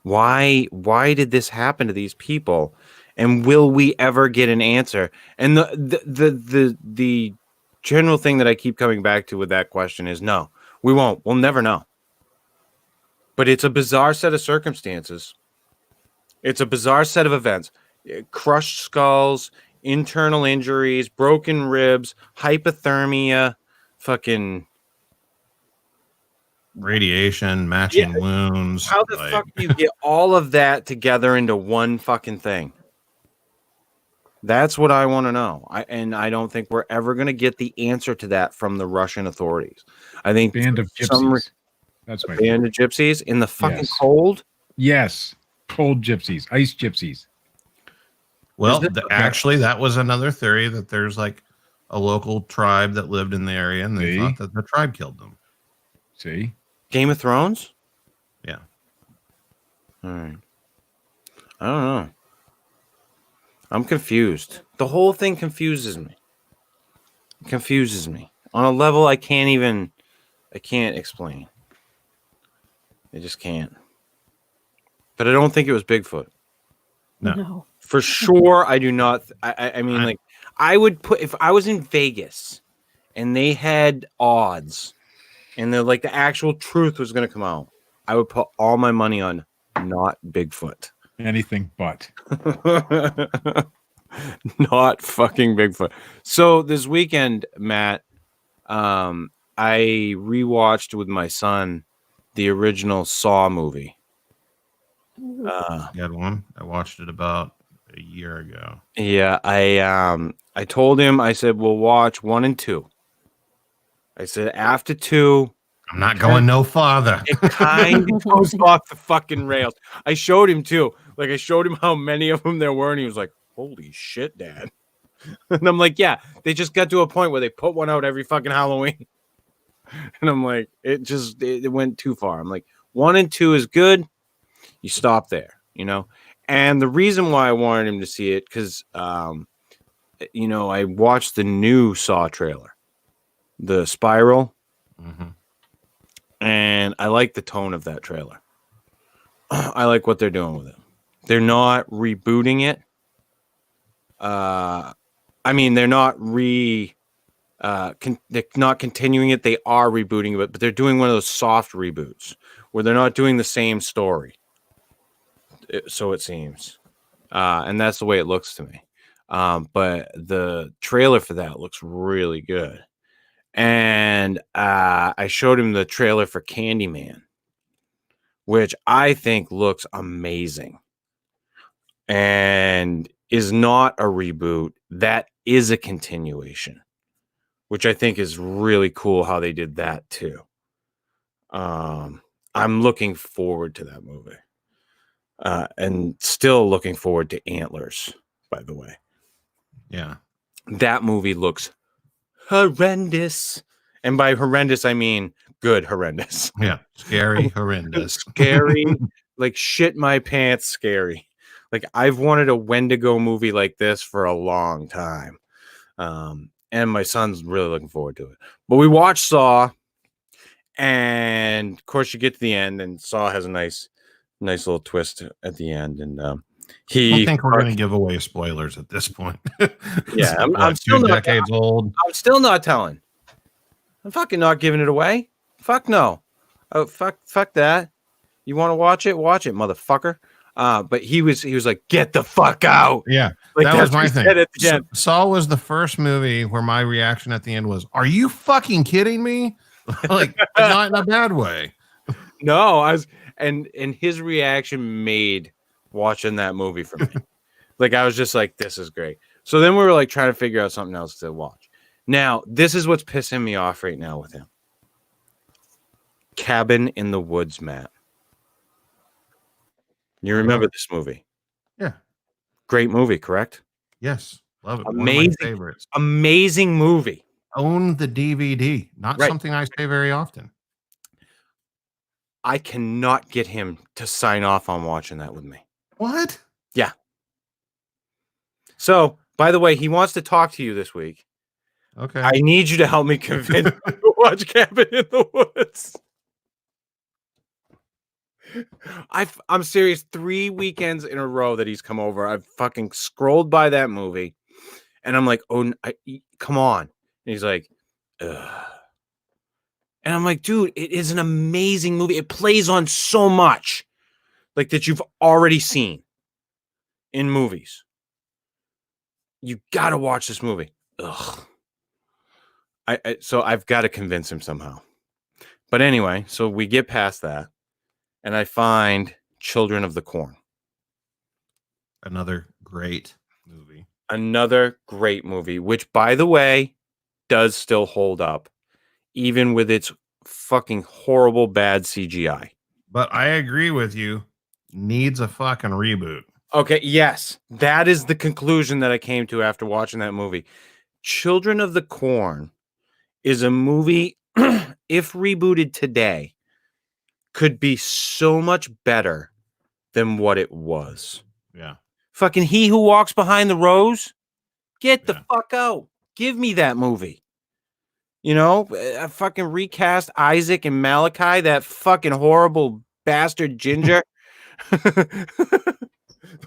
Speaker 1: did this happen to these people? And will we ever get an answer? And the general thing that I keep coming back to with that question is no, we won't. We'll never know. But it's a bizarre set of circumstances. It's a bizarre set of events. Crushed skulls, internal injuries, broken ribs, hypothermia, fucking
Speaker 4: radiation, matching wounds.
Speaker 1: How the fuck do you get all of that together into one fucking thing? That's what I want to know. I don't think we're ever going to get the answer to that from the Russian authorities. I think
Speaker 2: Band of gypsies. That's my
Speaker 1: band of gypsies in the fucking
Speaker 2: Yes.
Speaker 1: cold.
Speaker 2: Yes, cold gypsies, ice gypsies.
Speaker 4: Well, actually, that was another theory that there's like a local tribe that lived in the area, and they thought that the tribe killed them.
Speaker 2: See,
Speaker 1: Game of Thrones.
Speaker 4: Yeah.
Speaker 1: All right. I don't know. I'm confused. The whole thing confuses me. It confuses me on a level I can't explain. I just can't. But I don't think it was Bigfoot.
Speaker 4: No.
Speaker 1: For sure, I do not. I mean, like, I would put, if I was in Vegas and they had odds and the actual truth was going to come out, I would put all my money on not Bigfoot.
Speaker 2: anything but.
Speaker 1: Not fucking Bigfoot. So this weekend, Matt, I rewatched with my son the original Saw movie.
Speaker 4: You had one. I watched it about a year ago.
Speaker 1: Yeah, I told him, I said, we'll watch 1 and 2. I said, after 2,
Speaker 4: I'm not going no farther.
Speaker 1: it kind of goes off the fucking rails. I showed him too. Like, I showed him how many of them there were, and he was like, holy shit, Dad. And I'm like, yeah, they just got to a point where they put one out every fucking Halloween. And I'm like, it went too far. I'm like, 1 and 2 is good. You stop there, you know? And the reason why I wanted him to see it, because, you know, I watched the new Saw trailer, the Spiral, and I like the tone of that trailer. I like what they're doing with it. They're not rebooting it. I mean, they're not they're not continuing it. They are rebooting it, but they're doing one of those soft reboots where they're not doing the same story. So it seems. And that's the way it looks to me. But the trailer for that looks really good. And I showed him the trailer for Candyman, which I think looks amazing and is not a reboot. That is a continuation, which I think is really cool how they did that too. I'm looking forward to that movie. And still looking forward to Antlers, by the way.
Speaker 4: Yeah.
Speaker 1: That movie looks horrendous. And by horrendous, I mean good horrendous.
Speaker 4: Yeah. Scary, horrendous.
Speaker 1: Scary, like shit my pants scary. Like, I've wanted a Wendigo movie like this for a long time. And my son's really looking forward to it. But we watched Saw, and of course you get to the end, and Saw has a nice little twist at the end. And
Speaker 4: I don't think we're going to give away spoilers at this point.
Speaker 1: Yeah, I'm
Speaker 4: still
Speaker 1: still not
Speaker 4: decades old.
Speaker 1: I'm still not telling. I'm fucking not giving it away. Fuck no. Oh, fuck that. You want to watch it, motherfucker. But he was like, get the fuck out.
Speaker 4: Yeah,
Speaker 1: like,
Speaker 4: that was my thing.
Speaker 1: At the end.
Speaker 4: Saw was the first movie where my reaction at the end was, are you fucking kidding me? Like, not in a bad way.
Speaker 1: No, I was, and his reaction made watching that movie for me. Like, I was just like, this is great. So then we were like trying to figure out something else to watch. Now, this is what's pissing me off right now with him. Cabin in the Woods, Matt. You remember this movie?
Speaker 4: Yeah.
Speaker 1: Great movie, correct?
Speaker 4: Yes. Love it.
Speaker 1: Amazing.
Speaker 4: One of my favorites.
Speaker 1: Amazing movie.
Speaker 4: Own the DVD. Not
Speaker 1: Right.
Speaker 4: something I say very often.
Speaker 1: I cannot get him to sign off on watching that with me.
Speaker 4: What?
Speaker 1: Yeah. So, by the way, he wants to talk to you this week.
Speaker 4: Okay.
Speaker 1: I need you to help me convince him to watch Cabin in the Woods. I'm serious. 3 weekends in a row that he's come over, I've fucking scrolled by that movie, and I'm like, "Oh, come on!" And he's like, "Ugh." And I'm like, "Dude, it is an amazing movie. It plays on so much, like that you've already seen in movies. You got to watch this movie." Ugh. So I've got to convince him somehow. But anyway, so we get past that, and I find Children of the Corn.
Speaker 4: Another great movie.
Speaker 1: Another great movie, which, by the way, does still hold up, even with its fucking horrible bad CGI.
Speaker 4: But I agree with you. Needs a fucking reboot.
Speaker 1: Okay, yes. That is the conclusion that I came to after watching that movie. Children of the Corn is a movie, if rebooted today, could be so much better than what it was.
Speaker 4: Yeah.
Speaker 1: Fucking He Who Walks Behind the Rose? Get the fuck out. Give me that movie. You know, I fucking recast Isaac and Malachi, that fucking horrible bastard ginger. The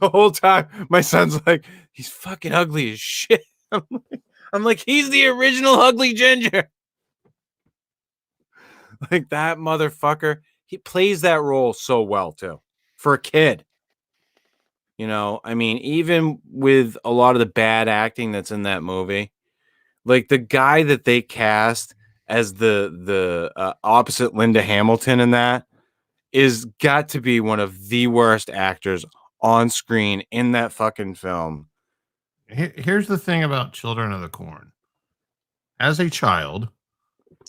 Speaker 1: whole time, my son's like, he's fucking ugly as shit. I'm like, he's the original ugly ginger. Like, that motherfucker, he plays that role so well, too, for a kid. You know, I mean, even with a lot of the bad acting that's in that movie, like the guy that they cast as the opposite Linda Hamilton in that is got to be one of the worst actors on screen in that fucking film.
Speaker 4: Here's the thing about Children of the Corn. As a child,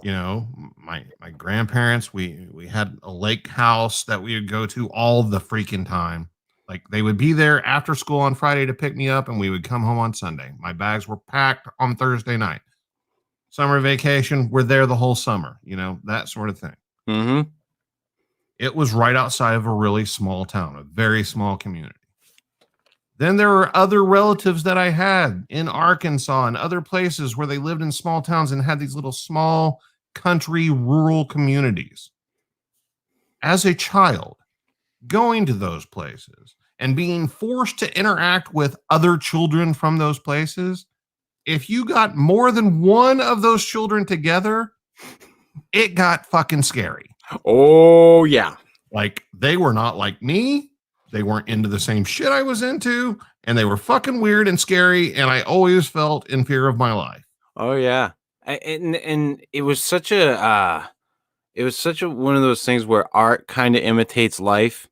Speaker 4: you know, my grandparents, we had a lake house that we would go to all the freaking time. Like, they would be there after school on Friday to pick me up, and we would come home on Sunday. My bags were packed on Thursday night. Summer vacation, we're there the whole summer, you know, that sort of thing.
Speaker 1: Mm-hmm.
Speaker 4: It was right outside of a really small town, a very small community. Then there were other relatives that I had in Arkansas and other places where they lived in small towns and had these little small country rural communities. As a child, going to those places and being forced to interact with other children from those places, if you got more than one of those children together, it got fucking scary.
Speaker 1: Oh, yeah.
Speaker 4: Like, they were not like me. They weren't into the same shit I was into, and they were fucking weird and scary, and I always felt in fear of my life.
Speaker 1: Oh, yeah. And it was such a one of those things where art kind of imitates life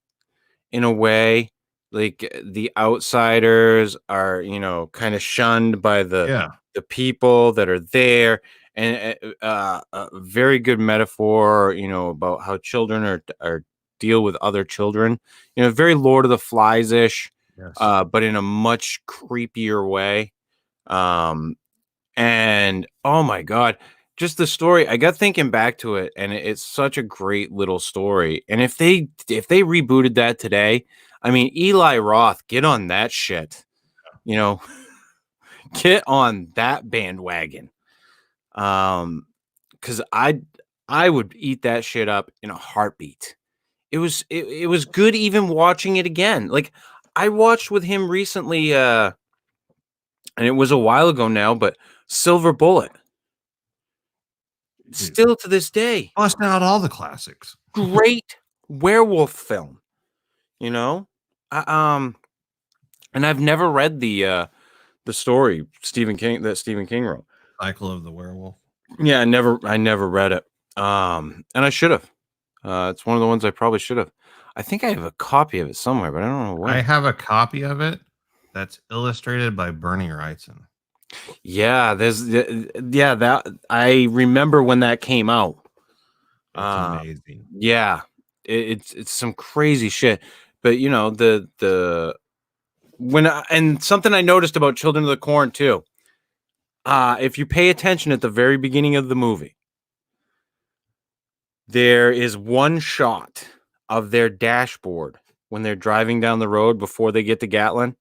Speaker 1: in a way. Like, the outsiders are, you know, kind of shunned by the people that are there, and a very good metaphor, you know, about how children are deal with other children, you know, very Lord of the Flies ish, but in a much creepier way. And oh my God, just the story, I got thinking back to it, and it's such a great little story. And if they rebooted that today, I mean, Eli Roth, get on that shit, you know, get on that bandwagon. Because I would eat that shit up in a heartbeat. It was good even watching it again. Like, I watched with him recently, and it was a while ago now, but Silver Bullet. Still to this day.
Speaker 4: Busting out all the classics.
Speaker 1: Great werewolf film. You know? And I've never read the story Stephen King wrote.
Speaker 4: Cycle of the Werewolf.
Speaker 1: Yeah, I never read it. And I should have. It's one of the ones I probably should have. I think I have a copy of it somewhere, but I don't know where.
Speaker 4: I have a copy of it that's illustrated by Bernie Wrightson.
Speaker 1: Yeah, that I remember when that came out.
Speaker 4: It's amazing.
Speaker 1: Yeah, it's some crazy shit. But you know and something I noticed about Children of the Corn too. If you pay attention at the very beginning of the movie, there is one shot of their dashboard when they're driving down the road before they get to Gatlin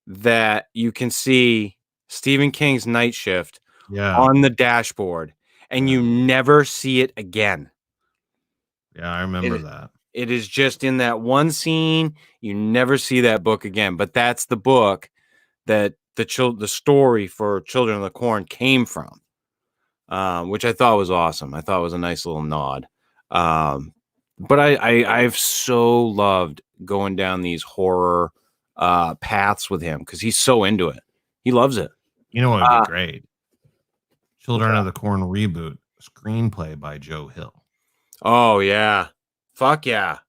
Speaker 1: that you can see Stephen King's Night Shift on the dashboard, and you never see it again.
Speaker 4: Yeah, I remember that.
Speaker 1: It is just in that one scene. You never see that book again. But that's the book that the story for Children of the Corn came from, which I thought was awesome. I thought it was a nice little nod. But I've so loved going down these horror paths with him because he's so into it. He loves it.
Speaker 4: You know what would be great? Children of the Corn reboot, screenplay by Joe Hill.
Speaker 1: Oh yeah, fuck yeah,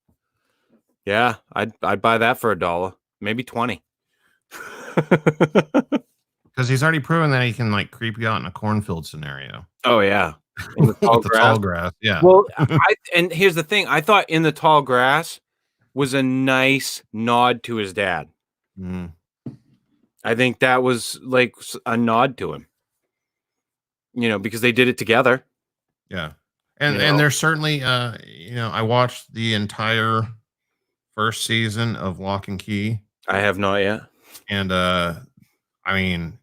Speaker 1: yeah. I'd buy that for $1, maybe 20.
Speaker 4: Because he's already proven that he can like creep you out in a cornfield scenario.
Speaker 1: Oh yeah, in the tall grass.
Speaker 4: Tall grass. Yeah.
Speaker 1: Well, and here's the thing: I thought In the Tall Grass was a nice nod to his dad.
Speaker 4: Mm.
Speaker 1: I think that was like a nod to him. You know, because they did it together.
Speaker 4: Yeah. And there's certainly I watched the entire first season of Lock and Key.
Speaker 1: I have not yet.
Speaker 4: And I mean,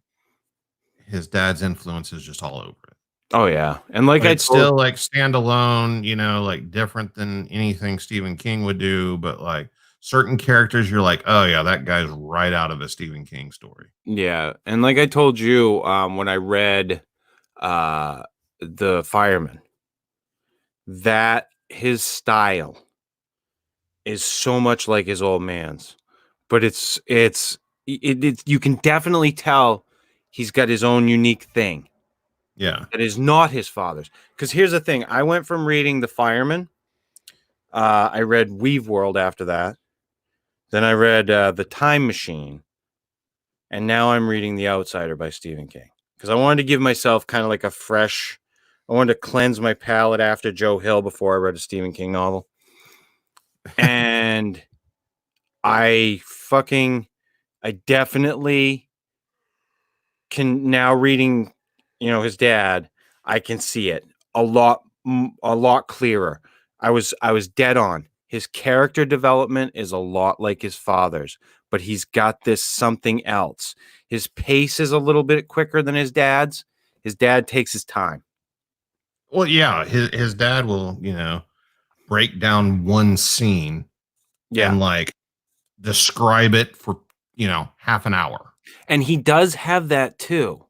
Speaker 4: his dad's influence is just all over it.
Speaker 1: Oh yeah. And like
Speaker 4: it's still like standalone, like different than anything Stephen King would do, but like certain characters you're like, oh yeah, that guy's right out of a Stephen King story.
Speaker 1: Yeah. And like I told you, when I read The Fireman, that his style is so much like his old man's, but it's you can definitely tell he's got his own unique thing.
Speaker 4: Yeah.
Speaker 1: That is not his father's. Because here's the thing. I went from reading The Fireman. I read Weave World after that. Then I read The Time Machine. And now I'm reading The Outsider by Stephen King. Because I wanted to give myself kind of like I wanted to cleanse my palate after Joe Hill before I read a Stephen King novel. And I definitely can now reading, his dad, I can see it a lot clearer. I was dead on. His character development is a lot like his father's, but he's got this something else. His pace is a little bit quicker than his dad's. His dad takes his time.
Speaker 4: Well, yeah, his dad will, break down one scene and like describe it for, half an hour.
Speaker 1: And he does have that too,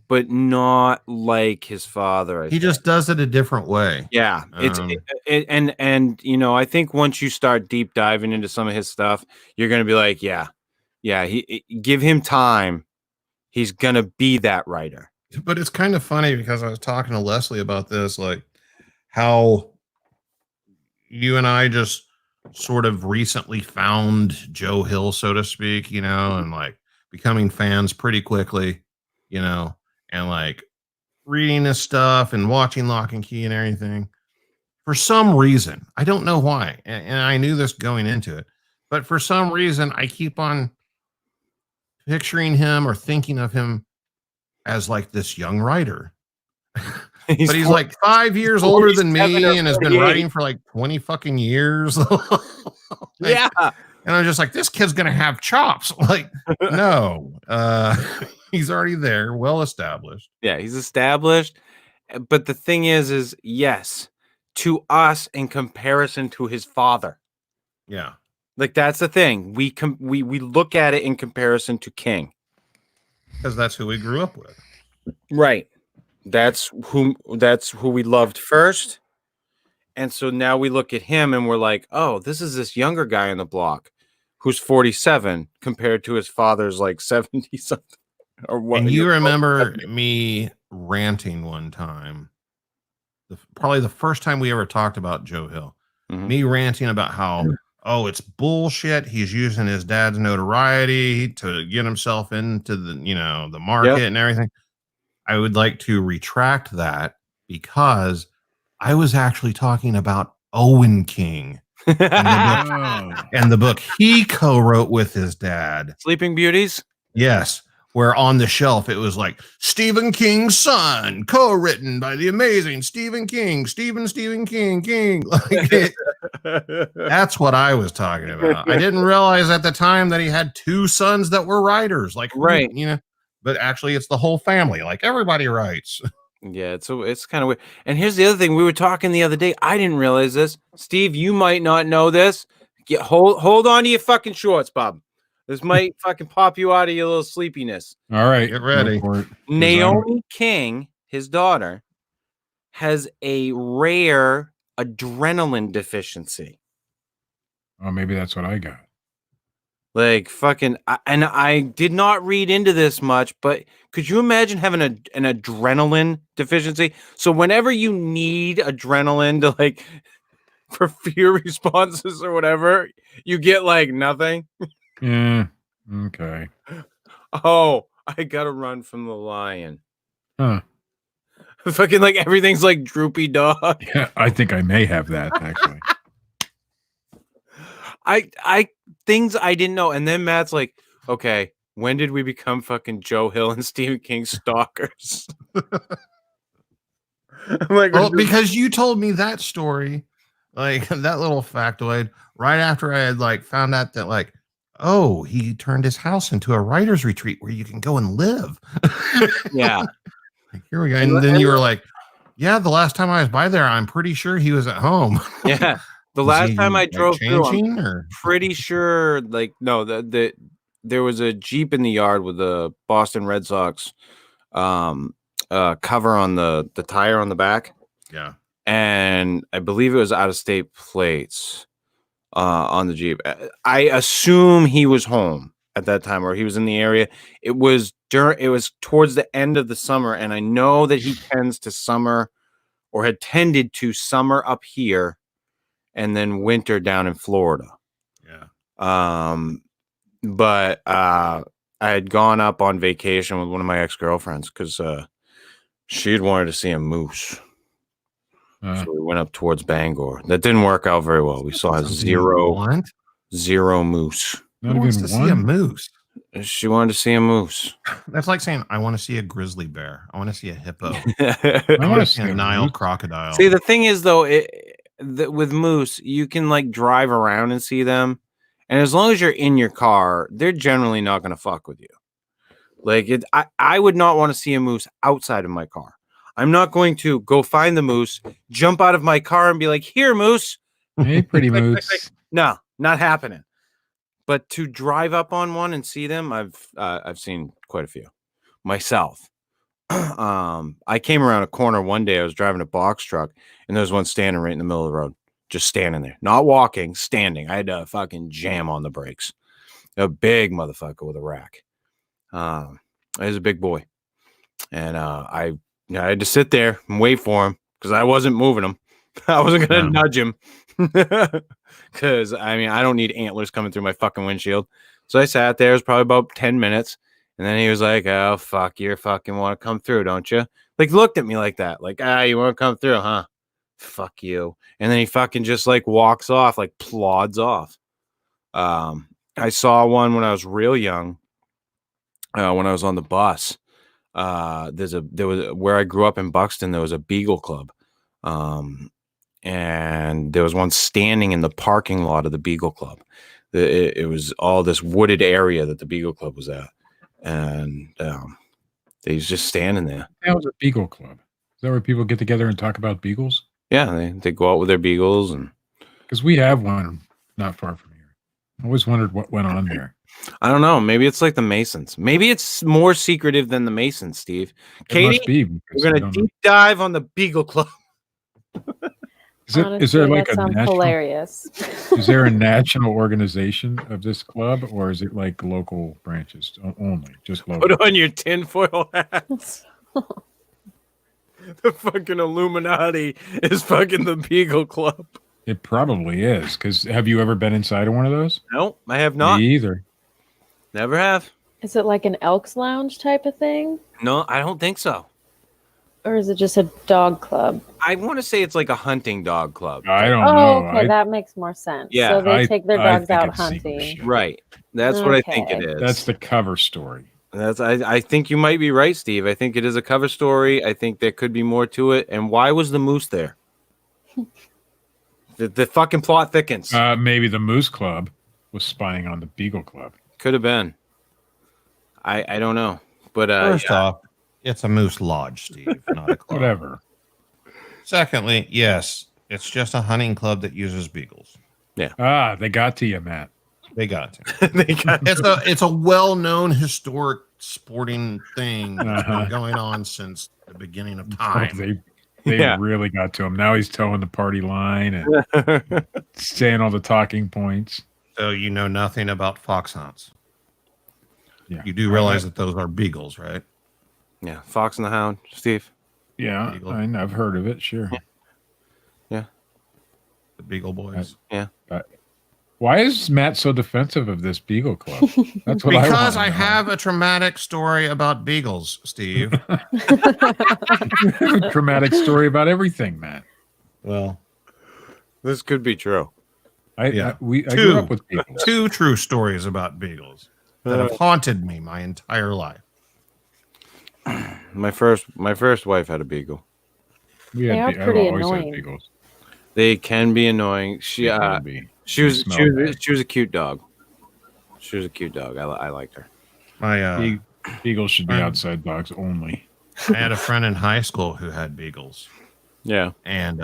Speaker 1: but not like his father.
Speaker 4: He just does it a different way.
Speaker 1: Yeah. I think once you start deep diving into some of his stuff, you're going to be like, give him time. He's going to be that writer.
Speaker 4: But it's kind of funny because I was talking to Leslie about this, like how you and I just sort of recently found Joe Hill, so to speak, and like becoming fans pretty quickly, and like reading his stuff and watching Lock and Key and everything. For some reason, I don't know why, and I knew this going into it, but for some reason, I keep on picturing him or thinking of him as like this young writer. But he's like 5 years older than me and has been writing for like 20 fucking years.
Speaker 1: Yeah.
Speaker 4: And I'm just like, this kid's going to have chops. Like, no, he's already there. Well established.
Speaker 1: Yeah. He's established. But the thing is yes, to us in comparison to his father.
Speaker 4: Yeah.
Speaker 1: Like that's the thing. We look at it in comparison to King.
Speaker 4: Because that's who we grew up with.
Speaker 1: Right. That's who we loved first. And so now we look at him and we're like, oh, this is this younger guy on the block who's 47 compared to his father's like 70 something. Or what?
Speaker 4: And you remember me ranting one time, probably the first time we ever talked about Joe Hill, me ranting about how, oh, it's bullshit. He's using his dad's notoriety to get himself into the market and everything. I would like to retract that because I was actually talking about Owen King and the book he co-wrote with his dad.
Speaker 1: Sleeping Beauties?
Speaker 4: Yes. Where on the shelf it was like Stephen King's son, co-written by the amazing Stephen King, Stephen King. Like that's what I was talking about. I didn't realize at the time that he had two sons that were writers. Like,
Speaker 1: right.
Speaker 4: But actually it's the whole family. Like everybody writes.
Speaker 1: Yeah, it's kind of weird. And here's the other thing. We were talking the other day. I didn't realize this. Steve, you might not know this. Hold on to your fucking shorts, Bob. This might fucking pop you out of your little sleepiness.
Speaker 2: All right.
Speaker 4: Get ready.
Speaker 1: Naomi King, his daughter, has a rare adrenaline deficiency.
Speaker 2: Oh, maybe that's what I got.
Speaker 1: Like fucking, and I did not read into this much, but could you imagine having an adrenaline deficiency? So whenever you need adrenaline to like for fear responses or whatever, you get like nothing.
Speaker 2: Yeah. Okay.
Speaker 1: Oh, I gotta run from the lion.
Speaker 2: Huh.
Speaker 1: Fucking like everything's like droopy dog.
Speaker 2: Yeah, I think I may have that actually.
Speaker 1: I things I didn't know. And then Matt's like, okay, when did we become fucking Joe Hill and Stephen King stalkers? I'm like,
Speaker 4: well, because you told me that story, like that little factoid, right after I had like found out that like, oh, he turned his house into a writer's retreat where you can go and live.
Speaker 1: Yeah.
Speaker 4: Like, here we go. And then you were like, yeah, the last time I was by there, I'm pretty sure he was at home.
Speaker 1: Yeah. The last time I drove through,
Speaker 4: I'm
Speaker 1: pretty sure, like, no, there was a Jeep in the yard with the Boston Red Sox cover on the tire on the back.
Speaker 4: Yeah.
Speaker 1: And I believe it was out-of-state plates on the Jeep. I assume he was home at that time, or he was in the area. It was towards the end of the summer, and I know that he tends to summer, or had tended to summer up here, and then winter down in Florida.
Speaker 4: Yeah.
Speaker 1: But I had gone up on vacation with one of my ex-girlfriends because she'd wanted to see a moose. So we went up towards Bangor. That didn't work out very well. We saw zero moose.
Speaker 2: Not
Speaker 4: Who wants
Speaker 2: even
Speaker 4: to see a moose?
Speaker 1: She wanted to see a moose.
Speaker 4: That's like saying, I want to see a grizzly bear. I want to see a hippo.
Speaker 2: I
Speaker 4: I want to see a Nile
Speaker 2: moose.
Speaker 4: crocodile.
Speaker 1: See, the thing is, though, with moose, you can like drive around and see them. And as long as you're in your car, they're generally not going to fuck with you. Like, I would not want to see a moose outside of my car. I'm not going to go find the moose, jump out of my car and be like, here, moose.
Speaker 2: Hey, pretty moose.
Speaker 1: No, not happening. But to drive up on one and see them, I've seen quite a few myself. I came around a corner one day. I was driving a box truck, and there was one standing right in the middle of the road, just standing there, not walking, standing. I had to fucking jam on the brakes. A big motherfucker with a rack. He was a big boy, and I had to sit there and wait for him because I wasn't moving him. I wasn't gonna nudge him. Because I don't need antlers coming through my fucking windshield. So I sat there. It was probably about 10 minutes. And then he was like, oh, fuck, you fucking want to come through, don't you? Like, looked at me like that. Like, you want to come through, huh? Fuck you. And then he fucking just like walks off, like plods off. I saw one when I was real young, when I was on the bus. There was where I grew up in Buxton, there was a Beagle Club. And there was one standing in the parking lot of the Beagle Club. It was all this wooded area that the Beagle Club was at. And he was just standing there.
Speaker 2: That was a Beagle Club. Is that where people get together and talk about beagles?
Speaker 1: Yeah, they go out with their beagles. And
Speaker 2: because we have one not far from here. I always wondered what went on there.
Speaker 1: I don't know. Maybe it's like the Masons. Maybe it's more secretive than the Masons, Steve. Katie, we're going to deep dive on the Beagle Club.
Speaker 2: Is there like a national,
Speaker 5: hilarious?
Speaker 2: Is there a national organization of this club, or is it like local branches only? Just local.
Speaker 1: Put on your tinfoil hat. The fucking Illuminati is fucking the Beagle Club.
Speaker 2: It probably is. Because have you ever been inside of one of those?
Speaker 1: No, I have not.
Speaker 2: Me either.
Speaker 1: Never have.
Speaker 5: Is it like an Elks Lounge type of thing?
Speaker 1: No, I don't think so.
Speaker 5: Or is it just a dog club?
Speaker 1: I want to say it's like a hunting dog club.
Speaker 2: I don't
Speaker 5: Oh,
Speaker 2: know.
Speaker 5: okay, that makes more sense.
Speaker 1: Yeah,
Speaker 5: So they take their dogs
Speaker 2: think
Speaker 5: out
Speaker 2: it's secret
Speaker 5: hunting.
Speaker 2: shit.
Speaker 1: Right. That's what I think it
Speaker 5: Okay.
Speaker 1: is.
Speaker 2: That's the cover story.
Speaker 1: I think you might be right, Steve. I think it is a cover story. I think there could be more to it. And why was the moose there? The fucking plot thickens.
Speaker 2: Maybe the Moose Club was spying on the Beagle Club.
Speaker 1: Could have been. I don't know. But
Speaker 4: First off, it's a moose lodge, Steve, not a club.
Speaker 2: Whatever.
Speaker 4: Secondly, yes, it's just a hunting club that uses beagles.
Speaker 2: They got to you, Matt.
Speaker 4: They got to.
Speaker 1: they got
Speaker 4: It's a well-known historic sporting thing that's
Speaker 2: Uh-huh.
Speaker 4: been going on since the beginning of
Speaker 2: Oh,
Speaker 4: time.
Speaker 2: they
Speaker 1: Yeah.
Speaker 2: really got to him. Now he's towing the party line and saying all the talking points.
Speaker 4: So you know nothing about fox hunts.
Speaker 2: Yeah.
Speaker 4: You do realize that those are beagles, right?
Speaker 1: Yeah, Fox and the Hound, Steve.
Speaker 2: Yeah,
Speaker 4: Beagle.
Speaker 2: I've heard of it. Sure.
Speaker 4: The Beagle Boys.
Speaker 2: Why is Matt so defensive of this Beagle Club? That's what
Speaker 4: Because
Speaker 2: I
Speaker 4: I
Speaker 2: want
Speaker 4: have a traumatic story about beagles, Steve.
Speaker 2: a dramatic story about everything, Matt.
Speaker 4: Well,
Speaker 1: This could be true.
Speaker 2: I
Speaker 4: Yeah.
Speaker 2: grew up with beagles.
Speaker 4: two true stories about beagles that have haunted me my entire life.
Speaker 1: My first wife had a beagle.
Speaker 5: They are
Speaker 2: I've
Speaker 5: pretty
Speaker 2: always had
Speaker 5: annoying.
Speaker 2: beagles.
Speaker 1: They can be annoying. She
Speaker 2: They be.
Speaker 1: she was
Speaker 2: Smell
Speaker 1: she was,
Speaker 2: bad.
Speaker 1: she was a cute dog. She was a cute dog. I liked her.
Speaker 4: My
Speaker 2: Beagles should be
Speaker 4: Fine.
Speaker 2: outside dogs only.
Speaker 4: I had a friend in high school who had beagles,
Speaker 1: Yeah.
Speaker 4: and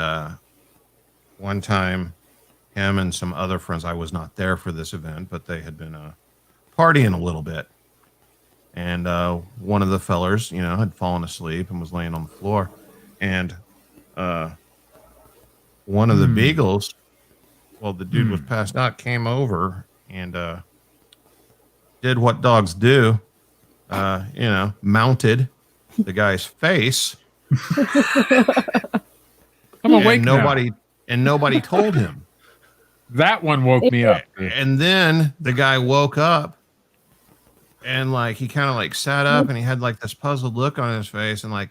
Speaker 4: one time, him and some other friends. I was not there for this event, but they had been partying a little bit, and one of the fellers, had fallen asleep and was laying on the floor, and one of the beagles, while the dude was passed out, came over and did what dogs do, mounted the guy's face.
Speaker 2: I'm awake
Speaker 4: and nobody told him.
Speaker 2: That one woke me up.
Speaker 4: And then the guy woke up and he kind of sat up and he had this puzzled look on his face, and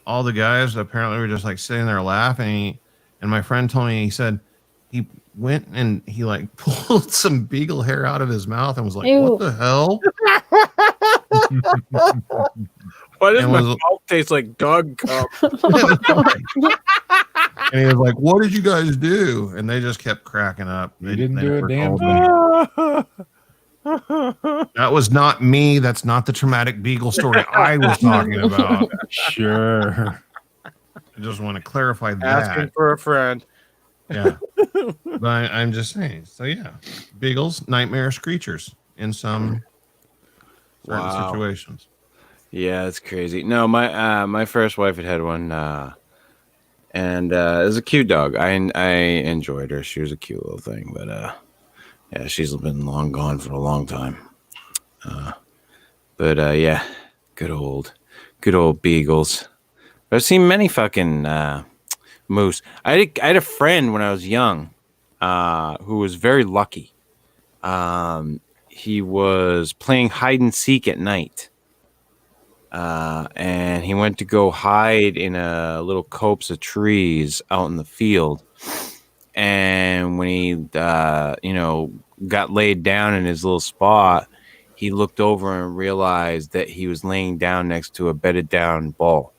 Speaker 4: all the guys apparently were just sitting there laughing. And my friend told me, he said he went and he pulled some beagle hair out of his mouth and was like,
Speaker 5: Ew.
Speaker 4: what the hell?
Speaker 1: Why does
Speaker 4: And
Speaker 1: my
Speaker 4: was-
Speaker 1: mouth taste like dog cum?
Speaker 4: And he was like, what did you guys do? And they just kept cracking up.
Speaker 2: You
Speaker 4: They
Speaker 2: didn't
Speaker 4: they
Speaker 2: do a
Speaker 4: never
Speaker 2: damn
Speaker 4: told me.
Speaker 2: thing.
Speaker 4: That was not me. That's not the traumatic beagle story I was talking about.
Speaker 2: Sure.
Speaker 4: I just want to clarify
Speaker 1: Asking
Speaker 4: that.
Speaker 1: for a friend.
Speaker 4: Yeah. But I'm just saying. So, yeah. Beagles, nightmarish creatures in some certain
Speaker 1: Wow.
Speaker 4: situations.
Speaker 1: Yeah, it's crazy. No, my first wife had one, and it was a cute dog. I enjoyed her. She was a cute little thing, but yeah, she's been long gone for a long time. But yeah, good old beagles. I've seen many fucking moose. I had a friend when I was young, who was very lucky. He was playing hide and seek at night. And he went to go hide in a little copse of trees out in the field. And when he, got laid down in his little spot, he looked over and realized that he was laying down next to a bedded down bull.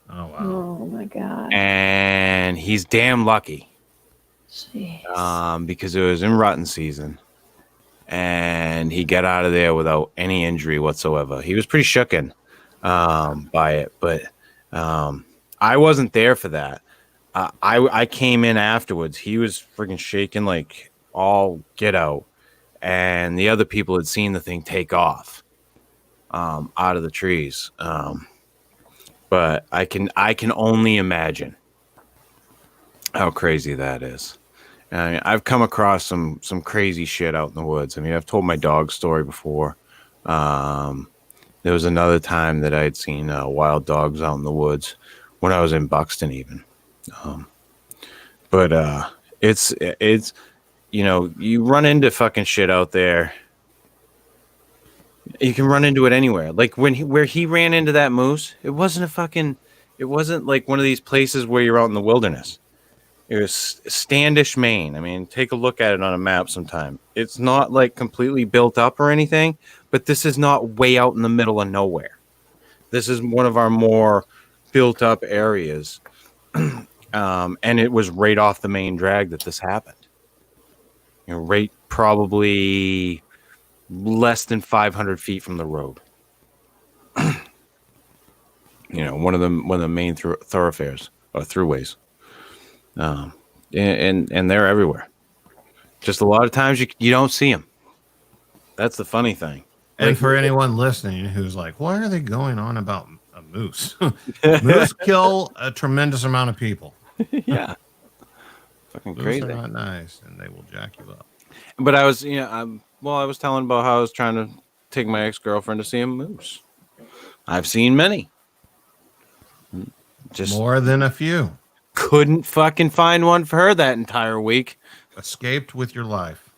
Speaker 4: Oh, wow.
Speaker 5: Oh my god.
Speaker 1: And he's damn lucky,
Speaker 5: Jeez.
Speaker 1: because it was in rutting season. And he got out of there without any injury whatsoever. He was pretty shooken by it, but I wasn't there for that. I came in afterwards. He was freaking shaking like all get out, and the other people had seen the thing take off out of the trees. But I can only imagine how crazy that is. I mean, I've come across some crazy shit out in the woods. I mean, I've told my dog story before. There was another time that I'd seen wild dogs out in the woods when I was in Buxton even. But It's you run into fucking shit out there. You can run into it anywhere. Like where he ran into that moose, it wasn't like one of these places where you're out in the wilderness. It was Standish, Maine. I mean, take a look at it on a map sometime. It's not like completely built up or anything, but this is not way out in the middle of nowhere. This is one of our more built up areas. And it was right off the main drag that this happened. Right probably less than 500 feet from the road. One of the main thoroughfares or throughways. And they're everywhere. Just a lot of times you don't see them. That's the funny thing.
Speaker 4: And for anyone listening who's like, why are they going on about a moose? Moose kill a tremendous amount of people.
Speaker 1: Yeah. Fucking
Speaker 4: Moose
Speaker 1: crazy.
Speaker 4: are not nice, and they will jack you up.
Speaker 1: But I was, I was telling about how I was trying to take my ex-girlfriend to see a moose. I've seen many. Just
Speaker 4: more than a few.
Speaker 1: Couldn't fucking find one for her that entire week.
Speaker 4: Escaped with your life.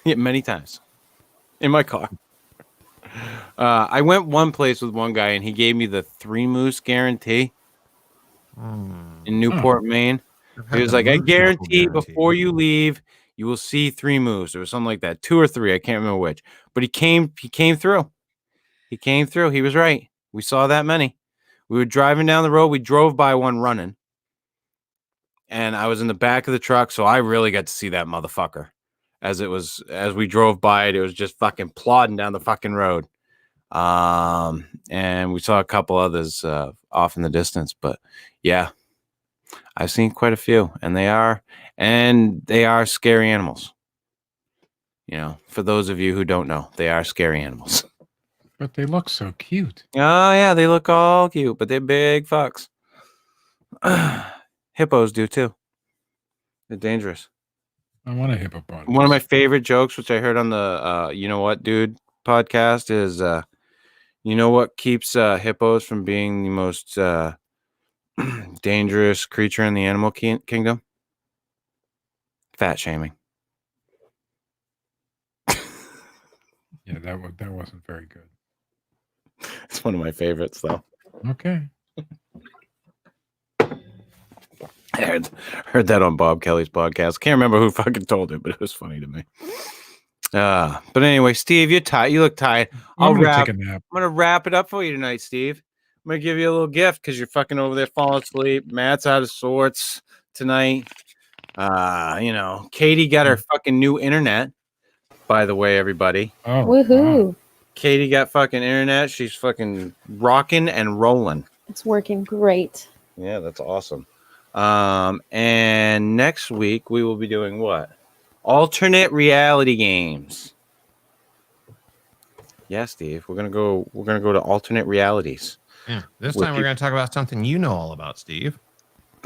Speaker 1: Yeah, many times. In my car. I went one place with one guy and he gave me the 3 moose guarantee in Newport, Maine. He was like, I guarantee before you leave, you will see 3 moose. Or something like that. 2 or 3. I can't remember which. But he came through. He came through. He was right. We saw that many. We were driving down the road. We drove by one running. And I was in the back of the truck, so I really got to see that motherfucker. As we drove by it was just fucking plodding down the fucking road. And we saw a couple others off in the distance, but yeah, I've seen quite a few, and they are scary animals. For those of you who don't know, they are scary animals.
Speaker 2: But they look so cute.
Speaker 1: Oh yeah, they look all cute, but they're big fucks. Hippos do too. They're dangerous.
Speaker 2: I want a hippopotamus.
Speaker 1: One of my favorite jokes, which I heard on the You Know What Dude podcast, is you know what keeps hippos from being the most dangerous creature in the animal kingdom? Fat shaming.
Speaker 2: Yeah, that wasn't very good.
Speaker 1: It's one of my favorites, though.
Speaker 2: Okay.
Speaker 1: I heard that on Bob Kelly's podcast. Can't remember who fucking told it, but it was funny to me. But anyway, Steve, you're tired. You look tired.
Speaker 2: I'm gonna take a nap.
Speaker 1: I'm gonna wrap it up for you tonight, Steve. I'm gonna give you a little gift because you're fucking over there falling asleep. Matt's out of sorts tonight. Katie got her fucking new internet. By the way, everybody.
Speaker 2: Oh,
Speaker 5: woohoo!
Speaker 2: wow.
Speaker 1: Katie got fucking internet. She's fucking rocking and rolling.
Speaker 5: It's working great.
Speaker 1: Yeah, that's awesome. And next week we will be doing what? Alternate reality games. Yeah, Steve, we're gonna go to alternate realities.
Speaker 4: Yeah. This time we're gonna talk about something you know all about, Steve.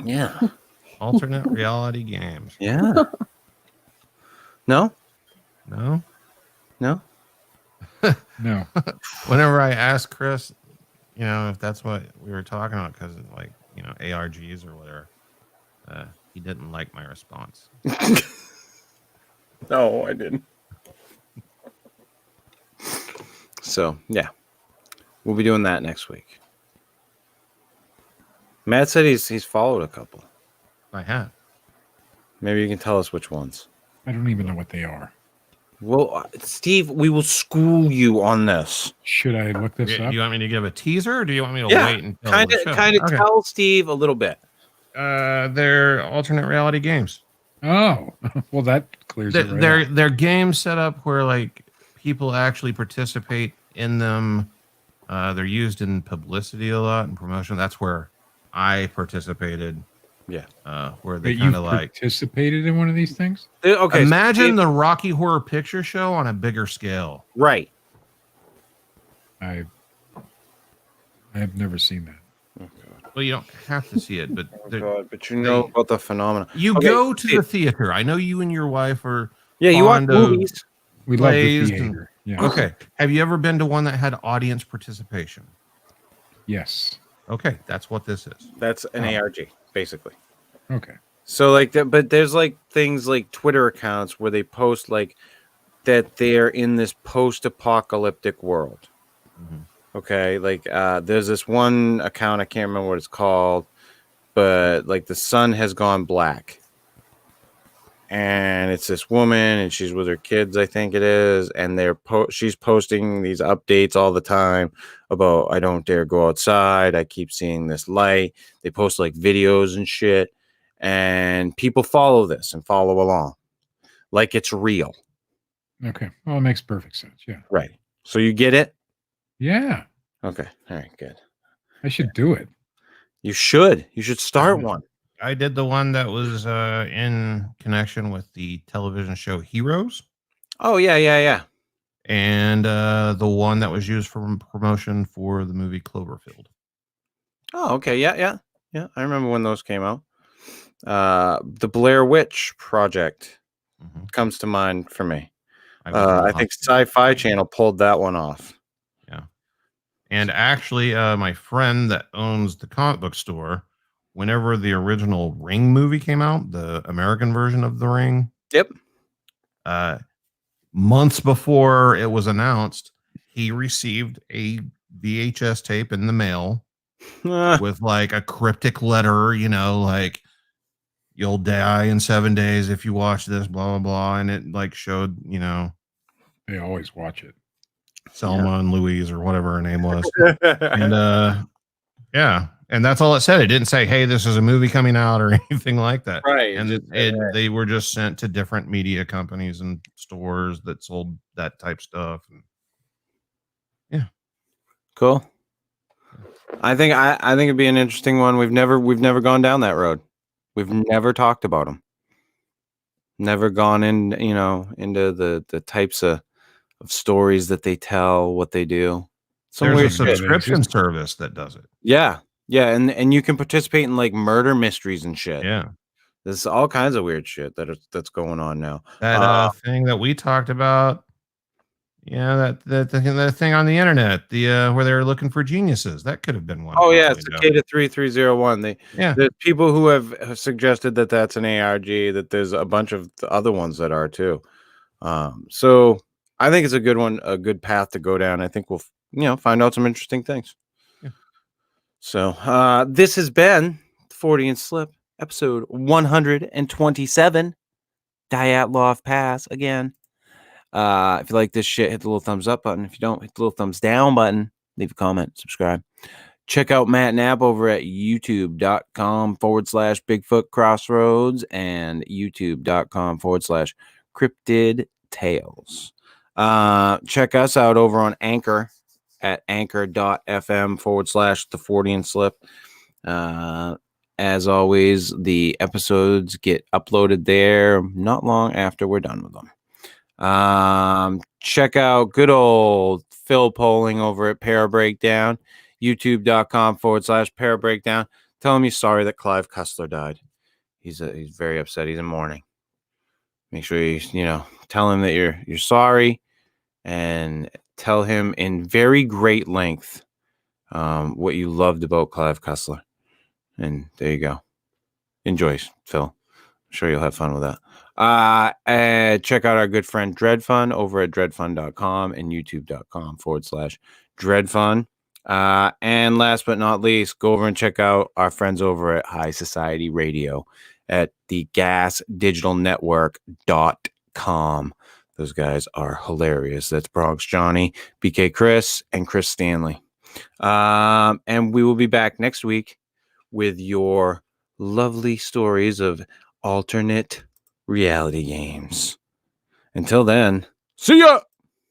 Speaker 1: Yeah.
Speaker 4: Alternate reality games.
Speaker 1: Yeah. No?
Speaker 4: No?
Speaker 1: No?
Speaker 2: No.
Speaker 4: Whenever I ask Chris, if that's what we were talking about, because ARGs or whatever, he didn't like my response.
Speaker 1: No, I didn't. So, yeah. We'll be doing that next week. Matt said he's followed a couple.
Speaker 4: I have.
Speaker 1: Maybe you can tell us which ones.
Speaker 2: I don't even know what they are.
Speaker 1: Well, Steve, we will school you on this.
Speaker 2: Should I look this
Speaker 4: Do
Speaker 2: up?
Speaker 4: you want me to give a teaser, or do you want me to wait until
Speaker 1: kind of
Speaker 4: Okay.
Speaker 1: tell Steve a little bit.
Speaker 4: They're alternate reality games.
Speaker 2: Oh, well, that clears it right up.
Speaker 4: They're games set up where people actually participate in them. They're used in publicity a lot and promotion. That's where I participated.
Speaker 1: Yeah.
Speaker 4: Where they
Speaker 2: But
Speaker 4: kind
Speaker 2: you
Speaker 4: of
Speaker 2: participated in one of these things?
Speaker 1: Okay.
Speaker 4: imagine the Rocky Horror Picture Show on a bigger scale.
Speaker 1: Right.
Speaker 2: I have never seen that.
Speaker 4: Well, you don't have to see it, but
Speaker 1: but you know about the phenomenon.
Speaker 4: you go to the theater. I know you and your wife are.
Speaker 1: Yeah, you watch
Speaker 4: fond of
Speaker 1: movies.
Speaker 2: We love the
Speaker 4: plays
Speaker 2: theater. Yeah.
Speaker 4: Okay. Have you ever been to one that had audience participation?
Speaker 2: Yes.
Speaker 4: Okay, that's what this is.
Speaker 1: That's an ARG, basically.
Speaker 2: Okay.
Speaker 1: So like that, but there's like things like Twitter accounts where they post like that they're in this post-apocalyptic world.
Speaker 4: Mhm.
Speaker 1: Okay, like there's this one account, I can't remember what it's called, but like the sun has gone black. And it's this woman and she's with her kids, I think it is, and she's posting these updates all the time about I don't dare go outside, I keep seeing this light. They post like videos and shit, and people follow this and follow along like it's real.
Speaker 2: Okay. Well, it makes perfect sense. Yeah.
Speaker 1: Right. So you get it?
Speaker 2: Yeah.
Speaker 1: Okay. All right, good.
Speaker 2: I should do it.
Speaker 1: You should start
Speaker 4: Mhm.
Speaker 1: one.
Speaker 4: I did the one that was in connection with the television show Heroes,
Speaker 1: Oh yeah.
Speaker 4: and the one that was used for promotion for the movie Cloverfield.
Speaker 1: Oh, okay. Yeah. I remember when those came out. The Blair Witch Project
Speaker 4: Mhm.
Speaker 1: comes to mind for me.
Speaker 4: I was in the
Speaker 1: I think
Speaker 4: hospital.
Speaker 1: Sci-Fi Channel pulled that one off.
Speaker 4: Yeah. And actually, my friend that owns the comic book store, whenever the original Ring movie came out, the American version of The Ring,
Speaker 1: Yep.
Speaker 4: months before it was announced, he received a VHS tape in the mail with like a cryptic letter, like you'll die in 7 days if you watch this, blah blah blah, and it like showed,
Speaker 2: They always watch it.
Speaker 4: Selma and Louise or whatever her name was, and yeah, and that's all it said. It didn't say, "Hey, this is a movie coming out" or anything like that.
Speaker 1: Right.
Speaker 4: And
Speaker 1: just said, hey.
Speaker 4: they were just sent to different media companies and stores that sold that type stuff. And
Speaker 1: Cool. I think it'd be an interesting one. We've never gone down that road. We've never talked about them. Never gone in, into the types of stories that they tell, what they do. Some
Speaker 4: there's a
Speaker 1: weird shit.
Speaker 4: subscription service that does it.
Speaker 1: Yeah, and you can participate in like murder mysteries and shit.
Speaker 4: Yeah,
Speaker 1: There's all kinds of weird shit that's going on now.
Speaker 4: that thing that we talked about. Yeah, that thing on the internet, the where they were looking for geniuses. That could have been one.
Speaker 1: Oh yeah,
Speaker 4: probably, though.
Speaker 1: Cicada 3301.
Speaker 4: Yeah.
Speaker 1: There's people who have suggested that that's an ARG. That there's a bunch of the other ones that are too. So I think it's a good one, a good path to go down. I think we'll find out some interesting things.
Speaker 4: Yeah.
Speaker 1: So this has been Fortean Slip, episode 127. Dyatlov Pass again. If you like this shit, hit the little thumbs up button. If you don't, hit the little thumbs down button. Leave a comment, subscribe. Check out Matt Knapp over at youtube.com/bigfootcrossroads and youtube.com/cryptid tales. Check us out over on Anchor at anchor.fm/the Fortean Slip. As always, the episodes get uploaded there not long after we're done with them. Check out good old Phil Poling over at Parabreakdown, youtube.com/Parabreakdown. Tell him he's sorry that Clive Cussler died. He's very upset. He's in mourning. Make sure you tell him that you're sorry, and tell him in very great length what you loved about Clive Cussler. And there you go. Enjoy, Phil. I'm sure you'll have fun with that. Check out our good friend Dred Funn over at dredfunn.com and youtube.com/Dred Funn. And last but not least, go over and check out our friends over at High Society Radio at the gasdigitalnetwork.com. Those guys are hilarious. That's Bronx Johnny, BK Chris, and Chris Stanley. And we will be back next week with your lovely stories of alternate reality games. Until then, see ya!